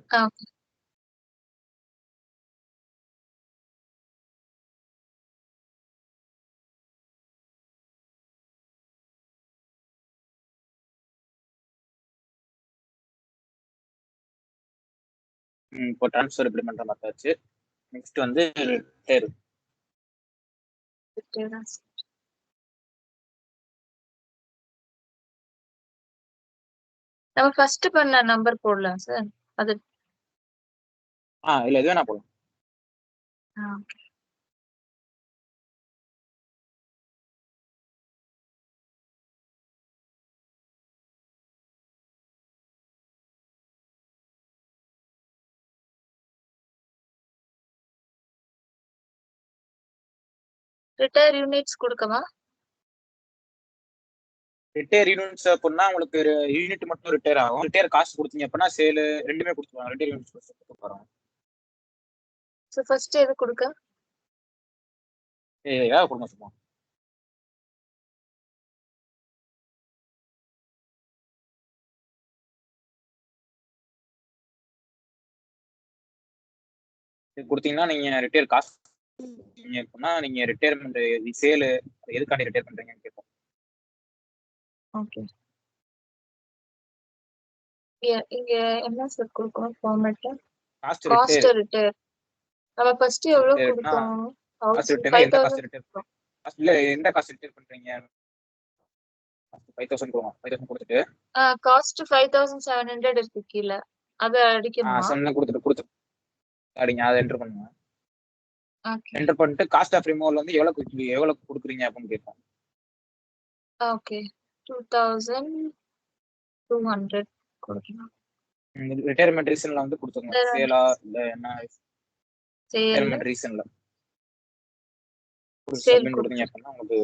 இப்போ ட்ரான்ஸ்ஃபர் எப்படி பண்ற பார்த்தாச்சு. நெக்ஸ்ட் வந்து ரிட்டர்ன். நம்ம ஃபர்ஸ்ட் பண்ண நம்பர் போடலாம் சார். அது இல்ல இது வேணா போடலாம். ஓகே. ரிட்டையர் யூனிட்ஸ் கொடுக்கவா? ரிட்டையர் யூனிட்ஸ் அப்படின்னா உங்களுக்கு யூனிட் மட்டும் ரிட்டையர் ஆகும். ரிட்டையர் காஸ்ட் கொடுத்தீங்க அப்படின்னா சேல் ரெண்டுமே கொடுத்துருவாங்க. ரிட்டையர் யூனிட்ஸ் கொடுத்துருவாங்க. சோ ஃபர்ஸ்ட் எது கொடுக்க? ஏதாவது கொடுங்க சும்மா. கொடுத்தீங்கன்னா நீங்க ரிட்டையர் காஸ்ட் அப்படின்னா நீங்க ரிட்டையர்மெண்ட் சேல் எதுக்காண்டி ரிட்டையர் பண்றீங்கன்னு கேட்போம். ஓகே. இங்க என்ன சார் கொடுக்கணும் ஃபார்மேட்? Cost retire. நம்ம ஃபர்ஸ்ட் எவ்வளவு கொடுத்தோம்? 5000. இல்ல எந்த காசு ரிட்டர்ன் பண்றீங்க? 5000 போவோம். 5000 கொடுத்துட்டு காஸ்ட் 5700 இருக்கு கீழ. அத அடிக்கணுமா? சொன்ன கொடுத்துட்டு அடிங்க அதை என்டர் பண்ணுங்க. ஓகே. என்டர் பண்ணிட்டு காஸ்ட் ஆஃப் ரிமூவல் வந்து எவ்வளவு கொடுக்குறீங்க அப்படின்னு கேட்போம். ஓகே. 2200 கொடுக்கணும். ரிட்டையர்மெண்ட் ரீசன்ல வந்து கொடுத்துருங்க. சேலா இல்ல என்ன சேல் ரிட்டையர்மெண்ட் ரீசன்ல சேல் சப்மிட் கொடுத்தீங்க அப்படின்னா உங்களுக்கு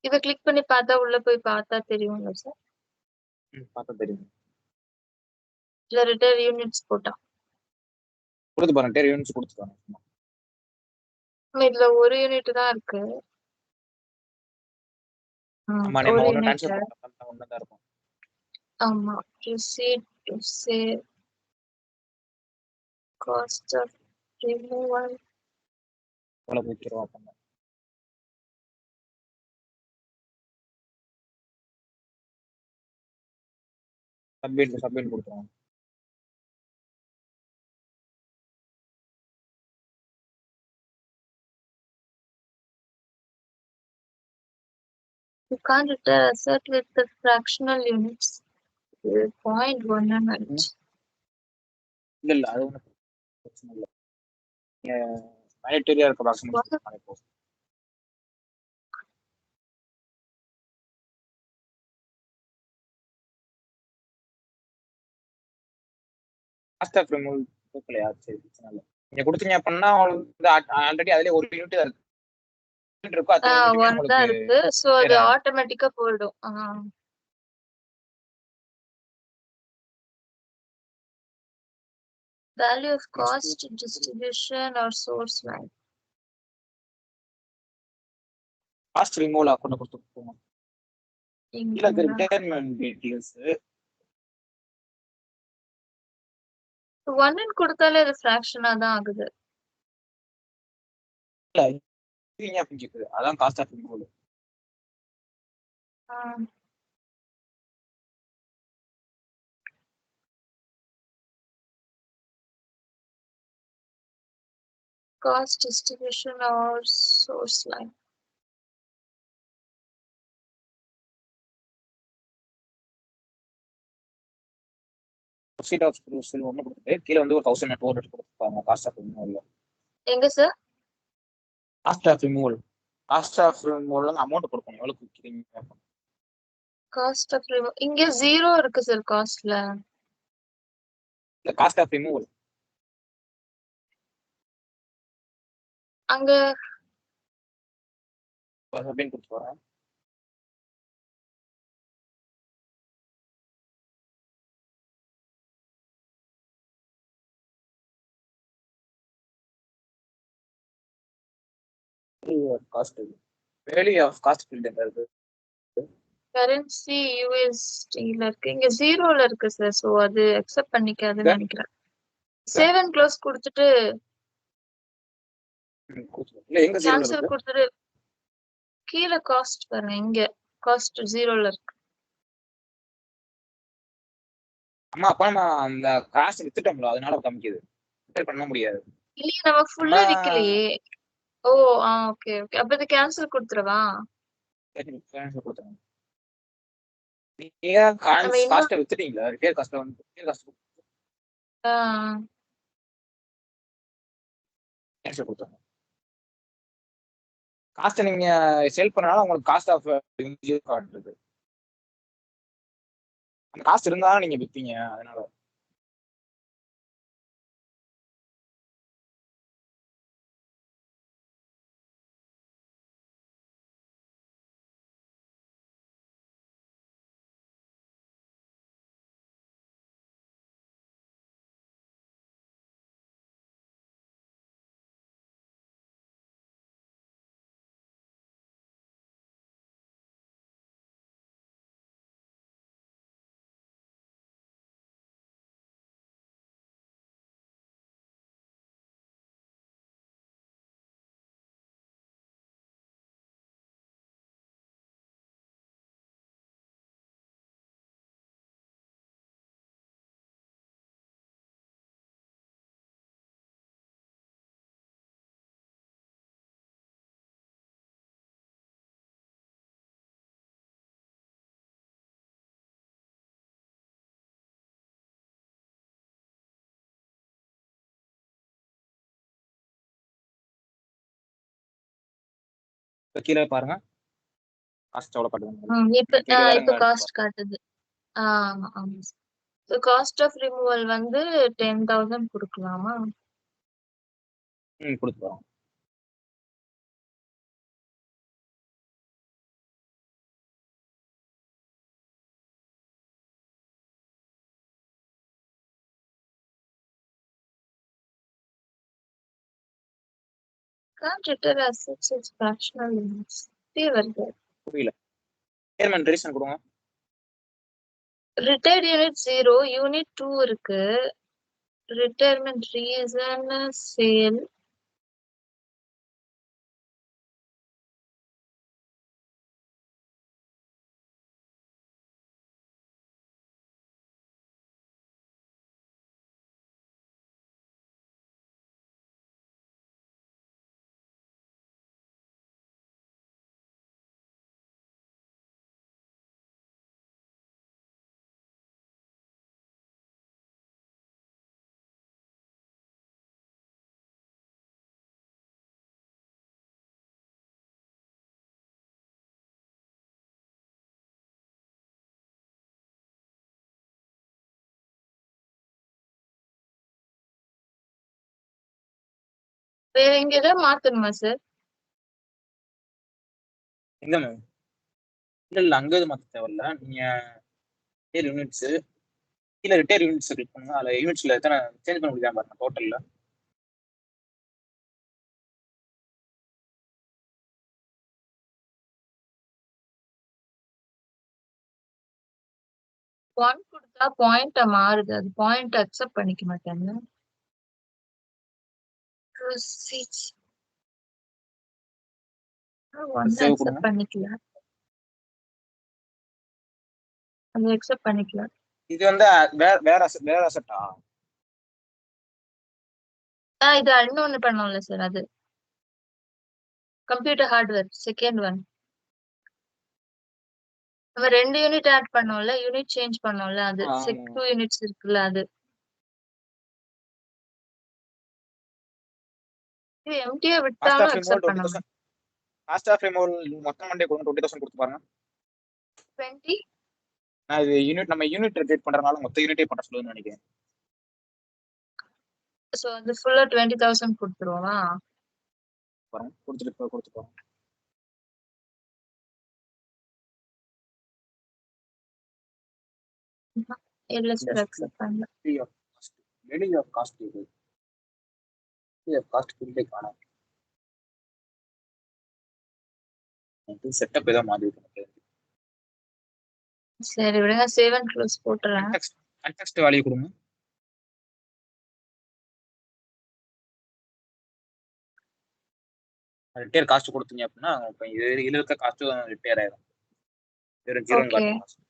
இத கிளிக் பண்ணி பார்த்தா உள்ள போய் பார்த்தா தெரியும்ல சார்? பார்த்தா தெரியும். இல்ல ரிட்டையர் யூனிட்ஸ் போட்டா கொடுத்து பாருங்க. ரிட்டையர் யூனிட்ஸ் கொடுத்து பாருங்க. இதுல ஒரு யூனிட் தான் இருக்கு. ஆமா நம்ம ஒரு ஒன்னு யூனிட். ட்ரான்ஸ்ஃபர் பண்ணா ஒன்னு தான் இருக்கும். ஆமா. receipt to sale cost of removal எவ்வளவு கொடுத்துருவோம் அப்படின்னா சப்மிட் கொடுத்துருவோம். you can't return asset with the fractional units. 0.1 ஆயிடுச்சு. இல்ல அது ஒன்றும் பிரச்சனை இல்லை. மேனிட்டரியா இருக்க டாக்குமெண்ட்ஸ் இப்போ காஸ்ட் ஆஃப் ரிமூவல் கொடுக்கலையா? சரி பிரச்சனை இல்லை. நீங்க கொடுத்தீங்க அப்படின்னா ஆல்ரெடி அதுலயே ஒரு யூனிட் தான் இருக்கு. இருக்கோ அத்தனை யூனிட்டுமே ஒன் தான் இருக்கு. சோ அது ஆட்டோமேட்டிக்கா போயிடும். Value of cost distribution or source line. Cost removal account கொடுத்துருக்கோம். இல்ல அது ரிட்டையர்மெண்ட் டீடைல்ஸ் 1 கொடுத்தாலே அது ஃபிராக்ஷனா தான் ஆகுது. இல்ல இது அப்படின்னு கேக்குது. அதான் cost of removal. Cost distribution or source line. Proceed of approval ஒன்று கொடுத்துட்டு கீழே வந்து ஒரு 1200 கொடுத்துருப்பாங்க காஸ்ட் ஆஃப் ரிமூவல். எங்க sir? Cost of removal amount கொடுக்கணும். எவ்வளவு கொடுக்குறீங்க? காஸ்ட் ஆஃப் ரிமூவல் இங்க 0 இருக்கு சார் காஸ்ட்ல. இல்ல காஸ்ட் ஆஃப் ரிமூவல் அங்க அப்படின்னு கொடுத்து வரேன். Cost value of cost field எங்க இருக்கு? கரன்சி யூஎஸ்டில இருக்கு. இங்க 0ல இருக்கு சார். சோ அது அக்செப்ட் பண்ணிக்காதுன்னு நினைக்கிறேன். சேவ் அண்ட் க்ளோஸ் கொடுத்துட்டு இல்ல எங்க 0ல கேன்சல் இருக்கு? கொடுத்துட்டு கீழ காஸ்ட் பாருங்க. இங்க காஸ்ட் 0ல இருக்கு. அம்மா அப்பா நான் அந்த காசு வித்துட்டோம்ல அதனால காமிக்குது. ரிட்டர்ன் பண்ண முடியாது. இல்லையே நம்ம ஃபுல்லா விக்கலையே. ஓ ஓகே ஓகே. அப்ப இது கேன்சல் கொடுத்துறவா? கொடுத்துருங்க. நீங்க காஸ்ட் வித்துட்டீங்களா? ரிட்டேல் காஸ்ட் வந்து கேன்சல் கொடுத்துருங்க. காஸ்ட் நீங்க சேல் பண்ணனால உங்களுக்கு காஸ்ட் ஆஃப் காட்டுது. அந்த காசு இருந்தா நீங்க விப்பீங்க அதனால. இப்போ கீழே பாருங்க காஸ்ட் எவ்வளோ காட்டுங்க. இப்ப காஸ்ட் காட்டுது. ஆமா ஆமா. ஸோ காஸ்ட் ஆஃப் ரிமூவல் வந்து 10,000 கொடுக்கலாமா? கொடுத்துருவோம். Can't return assets as fractional units. வருது. புரியல. ரிட்டையர்மெண்ட் ரீசன் கொடுங்க. ரிட்டையர்ட் யூனிட் 0, யூனிட் 2 இருக்கு. Retirement reason sale. வேற எங்க ஏதாவது மாத்தணுமா சார்? எங்க மேம்? இல்ல அங்க எதுவும் மாற்ற தேவையில்ல. நீங்க யூனிட்ஸ் கீழே ரிட்டையர் யூனிட்ஸ் கிளிக் பண்ணுங்க. அதில் யூனிட்ஸ்ல எத்தனை சேஞ்ச் பண்ண முடியாம பாருங்க டோட்டல்ல. ஒன் கொடுத்தா பாயிண்ட் மாறுது. அது பாயிண்ட் அக்செப்ட் பண்ணிக்க மாட்டாங்க. சேவ் கொடுங்க. பண்ணிக்கலாம். அது அக்செப்ட் பண்ணிக்கலாம். இது வந்து வேற அசெட்டா? இது இன்னொன்னு பண்ணோம்ல சார், அது கம்ப்யூட்டர் ஹார்ட்வேர் செகண்ட் ஒன். நம்ம 2 யூனிட் ஆட் பண்ணோம்ல, யூனிட் சேஞ்ச் பண்ணோம்ல, அது 2 யூனிட்ஸ் இருக்குல்ல, அது இது எம்டியா விட்டாலும் அக்செப்ட் பண்ணணும். காஸ்ட் ஆஃப் ரிமூவல் மொத்தம் மண்டே கொடுங்க. 20,000 கொடுத்து பாருங்க. 20. நான் இது யூனிட் நம்ம யூனிட் ரிட்டேட் பண்றதுனால மொத்த யூனிட்டே பண்ண சொல்லுன்னு நினைக்கிறேன். சோ அது ஃபுல்லா 20,000 கொடுத்துருவோமா? பாருங்க கொடுத்துட்டு இல்ல சார் அக்செப்ட் பண்ணல. வெளி ஆஃப் காஸ்ட் இது காஸ்ட் ஃபுல்லே காணோம். செட்டப் ஏதோ மாதிரி இருக்கு. சரி விடுங்க, சேவ் அண்ட் க்ளோஸ் போட்டுறேன். கான்டெக்ஸ்ட் வேல்யூ கொடுங்க. ரிட்டையர் காஸ்ட் கொடுத்தீங்க அப்படின்னா இப்போ இதுல இருக்க காஸ்ட்டும் ரிட்டையர் ஆயிடும். வெறும் ஜீரோ காஸ்ட்.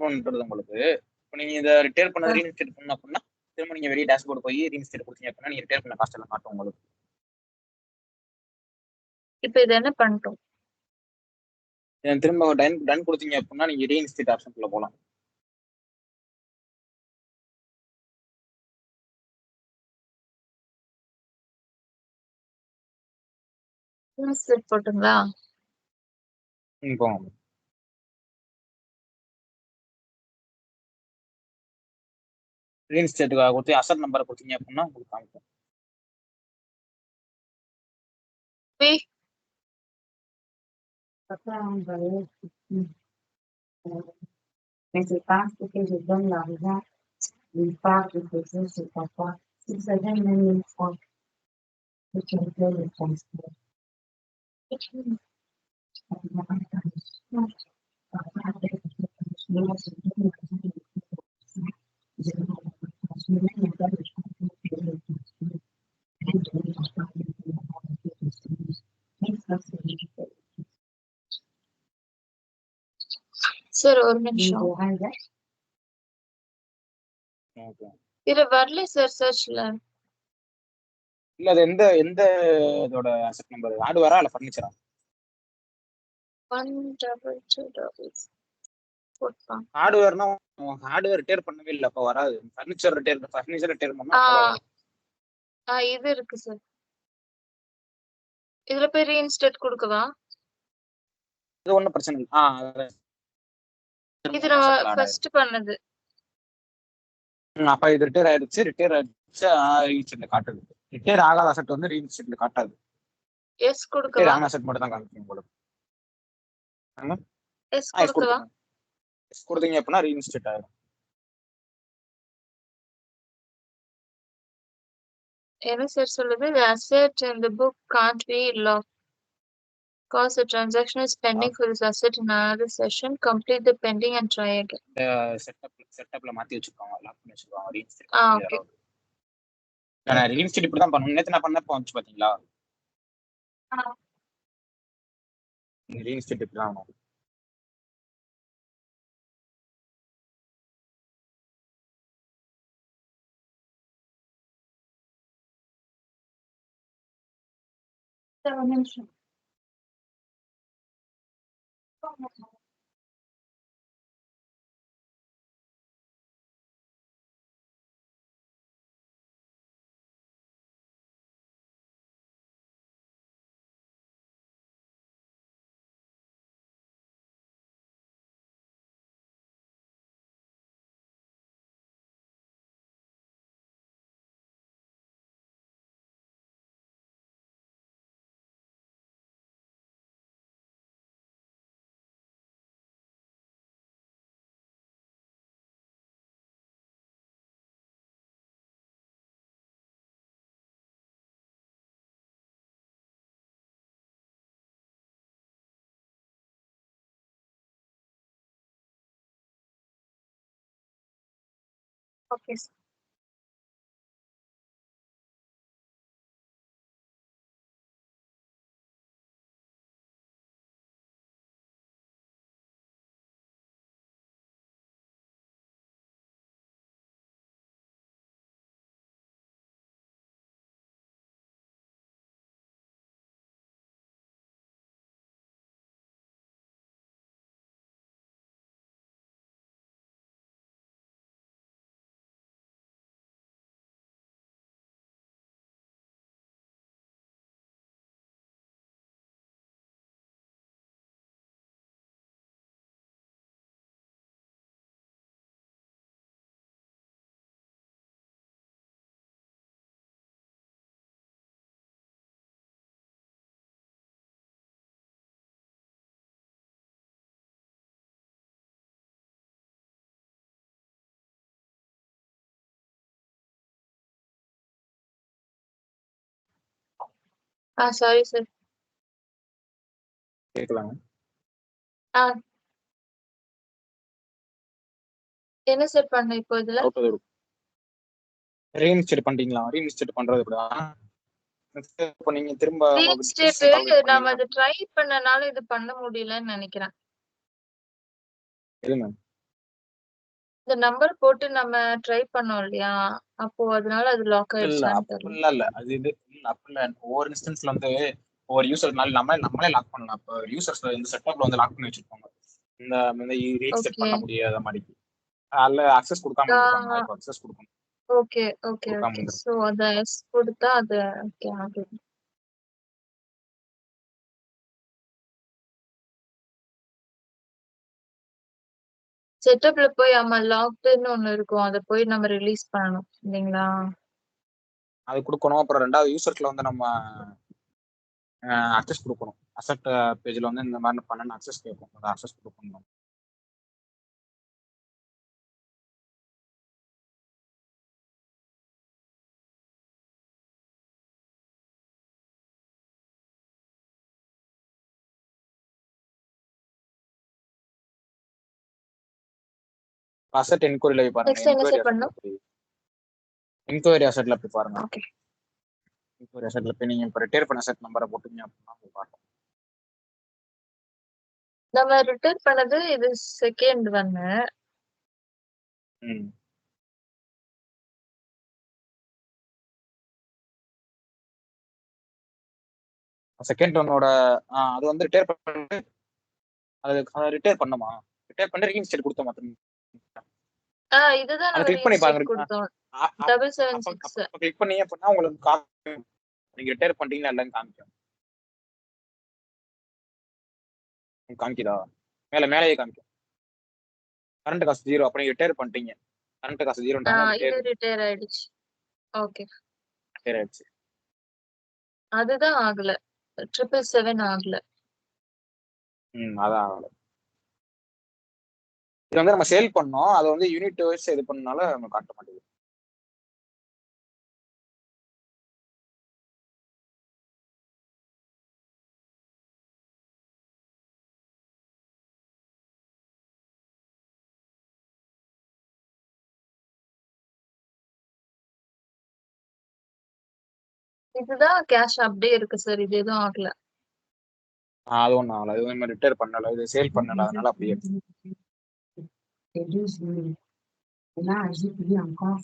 பண்றது உங்களுக்கு இப்போ நீங்க இதை ரிட்டையர் பண்ண ரீஇன்ஸ்டேட் பண்ண அப்படின்னா திரும்ப நீங்க வெளியே டேஷ்போர்ட் போய் ரீஇன்ஸ்டேட் கொடுத்தீங்க அப்படின்னா நீங்க ரிட்டையர் பண்ண காஸ்ட் எல்லாம் காட்டும் உங்களுக்கு. இப்போ இது என்ன பண்ணிட்டோம்? திரும்ப டன் கொடுத்தீங்க அப்படின்னா நீங்க ரீஇன்ஸ்டேட் ஆப்ஷனுக்குள்ள போகலாம். போட்டுங்களா? போங்க. ரீஇன்ஸ்டேட்டுக்காக கொடுத்து அசட் நம்பரை கொடுத்தீங்க அப்படின்னா உங்களுக்கு காமிக்கும். Mais c'est parce que je donne l'argent, il part de côté sur papa. Si ça donne même une fois que tu me fais le transport. Sir ஒரு நிமிஷம். இது வரல சார் சர்ச்ல. இல்ல அது எந்த இதோட அசெட் நம்பர்? ஹார்ட்வேரா இல்ல ஃபர்னிச்சரா? 122 போட்பா. ஹார்ட்வேர்னா ஹார்ட்வேர் ரிட்டேர் பண்ணவே இல்ல அப்ப வராது. ஃபர்னிச்சர் ரிட்டேர் பண்ணா இது இருக்கு சார். இதுல போய் ரீஇன்ஸ்டேட் கொடுக்கவா? இது ஒன்றும் பிரச்சனை இல்லை. இது நம்ம ஃபர்ஸ்ட் பண்ணது. அப்ப இது ரிட்டையர் ஆயிடுச்சு. ரிட்டையர் ஆயிடுச்சு ரீஇன்ஸ்டேட்ல காட்டுது. ரிட்டையர் ஆகாத அசெட் வந்து ரீஇன்ஸ்டேட்ல காட்டாது. எஸ் ரிட்டையர் கொடுக்கவா? ஆன அசெட் மட்டும் தான் காமிக்கும் உங்களுக்கு. எஸ் கொடுக்கவா? எஸ் கொடுத்தீங்க அப்படின்னா ரீஇன்ஸ்டேட் ஆயிடும். என்ன சார் சொல்லுது? The asset in the book can't be locked because the transaction is pending for this asset in another session. Complete the pending and try again. செட்டப்ல மாத்தி வச்சிருக்காங்க, லாக் பண்ணி வச்சிருக்காங்க. ஓகே. நான் ரீஇன்ஸ்டேட் இப்படி தான் பண்ணணும். நேத்து நான் பண்ணப்போ வந்துச்சு பாத்தீங்களா? ரீஇன்ஸ்டேட் இப்படி தான் ஆகணும். ஒரு நிமிஷம். Okay sir. Sorry sir. கேட்கலாங்க. என்ன சார் பண்ண இப்போ இதுல? ரீஇன்ஸ்டேட் பண்றீங்களா? ரீஇன்ஸ்டேட் பண்றது இப்படிதான். இப்போ நீங்க திரும்ப ரீஇன்ஸ்டேட் நாம அதை ட்ரை பண்ணனால இது பண்ண முடியலன்னு நினைக்கிறேன். எது மேம்? இந்த நம்பர் போட்டு நம்ம ட்ரை பண்ணோம் இல்லையா, அப்போ அதனால அது லாக் ஆயிடுச்சான்னு தெரியல. இல்ல அது இது அப்படி இல்ல. ஒவ்வொரு இன்ஸ்டன்ஸ்ல வந்து ஒவ்வொரு யூசர்னால நம்மளே லாக் பண்ணலாம். இப்போ யூசர்ஸ் இந்த செட்டப்ல வந்து லாக் பண்ணி வச்சிருப்பாங்க. இந்த ரீஇன்ஸ்டேட் பண்ண முடியாத மாதிரி அதுல அக்சஸ் கொடுக்காம இருப்பாங்க. இப்போ அக்சஸ் கொடுக்கணும். Okay okay okay. சோ அத எஸ் கொடுத்தா அது ஓகே ஆகுது. செட்டப்ல போய் ஆமா லாக்டுன்னு ஒண்ணு இருக்கும், அதை போய் நம்ம ரிலீஸ் பண்ணணும் இல்லைங்களா? அது கொடுக்கணும். அப்புறம் ரெண்டாவது யூசர்ஸ்ல வந்து நம்ம அக்சஸ் கொடுக்கணும். அசெட் பேஜ்ல வந்து இந்த மாதிரி பண்ணணும் அக்சஸ் கேட்கும். அதை அக்சஸ் கொடுக்கணும். அசெட் என்கொயரில போய் பாருங்க. என்கொயரி அசெட்ல போய் பாருங்க. ஓகே. என்கொயரி அசெட்ல போய் நீங்க இப்போ ரிட்டையர் பண்ண அசெட் நம்பரை போட்டுங்க அப்படின்னா போய் பாருங்க. நம்ம ரிட்டர்ன் பண்ணது இது செகண்ட் ஒன்னு. செகண்ட் ஒன்னோட அது வந்து ரிட்டையர் பண்ணிட்டு அதை ரிட்டையர் பண்ணுமா? ரிட்டையர் பண்ணி ரீஇன்ஸ்டேட் கொடுத்த மாத்திரம் இதுதான் அதை நம்ம கிளிக் பண்ணி ரீஇன்ஸ்டேட் பாருங்க. கொடுத்தோம். அ- அ- 776. அப்ப கிளிக் பண்ணீங்க அப்படின்னா உங்களுக்கு நீங்க ரிட்டையர் பண்ணிட்டீங்களா இல்லைன்னு காமிக்கும். காமிக்குதா? மேலேயே காமிக்கும். கரண்ட் காசு 0. அப்புறம் ரிட்டையர் பண்ணிட்டீங்க. கரண்ட் காசு 0ன்றாங்க. இது ரிட்டையர் ஆயிடுச்சு. ஓகே, ரிட்டையர் ஆயிடுச்சு. அதுதான் ஆகல. 777 ஆகல. அதான் ஆகல. இது வந்து நம்ம சேல் பண்ணோம். அதை வந்து யூனிட் வைஸ் இது பண்ணனால நம்ம காட்ட மாட்டேங்குது. இதுதான் கேஷ் அப்படியே இருக்கு சார். இது எதுவும் ஆகல. அது ஒன்றும் ஆகல. இது நம்ம ரிட்டையர் பண்ணல, இது சேல் பண்ணல, அதனால அப்படியே இருக்கு. Réduce le. Et là, ajoute-lui encore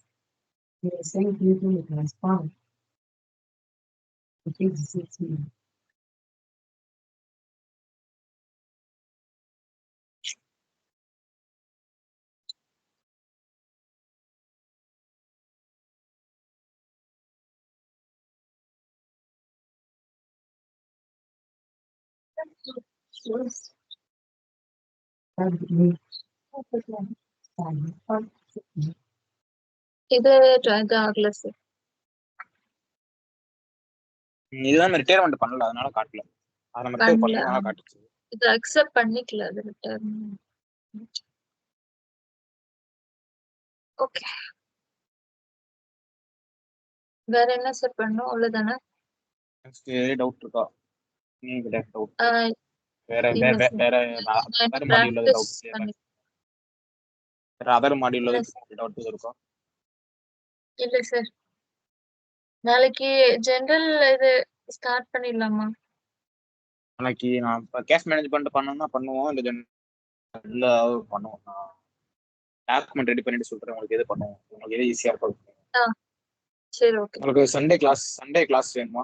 les 5 livres de transport. Ça fait 17 000. இது ஆகல சார். இதுதான் நம்ம ரிட்டையர்மெண்ட் பண்ணல, அதனால காட்டல. அதை நம்ம ரிட்டையர் பண்ணல. பண்ணனால காட்டுச்சு. இது அக்செப்ட் பண்ணிக்கல. அது ரிட்டர்ன். ஓகே, வேற என்ன சார் பண்ணும்? அவ்வளவுதானே? டவுட் இருக்கா? டவுட் வேற இல்ல வேற சார். வேற நான் அதர் மாடியூல் practice டவுட் பண்ணி- வேற அதர் மாடியூல் இல்ல டவுட் இருக்கா? இல்ல சார். நாளைக்கு ஜெனரல் இது ஸ்டார்ட் பண்ணிடலாமா? நாளைக்கு நான் இப்போ கேஷ் மேனேஜ்மெண்ட் பண்ணணும்னா பண்ணுவோம், இல்ல பண்ணுவோம். நான் டாக்குமெண்ட் ரெடி பண்ணிட்டு சொல்றேன் உங்களுக்கு எது பண்ணுவோம், உங்களுக்கு எது ஈஸியா இருக்கும். சரி, ஓகே. உங்களுக்கு சண்டே கிளாஸ் வேணுமா?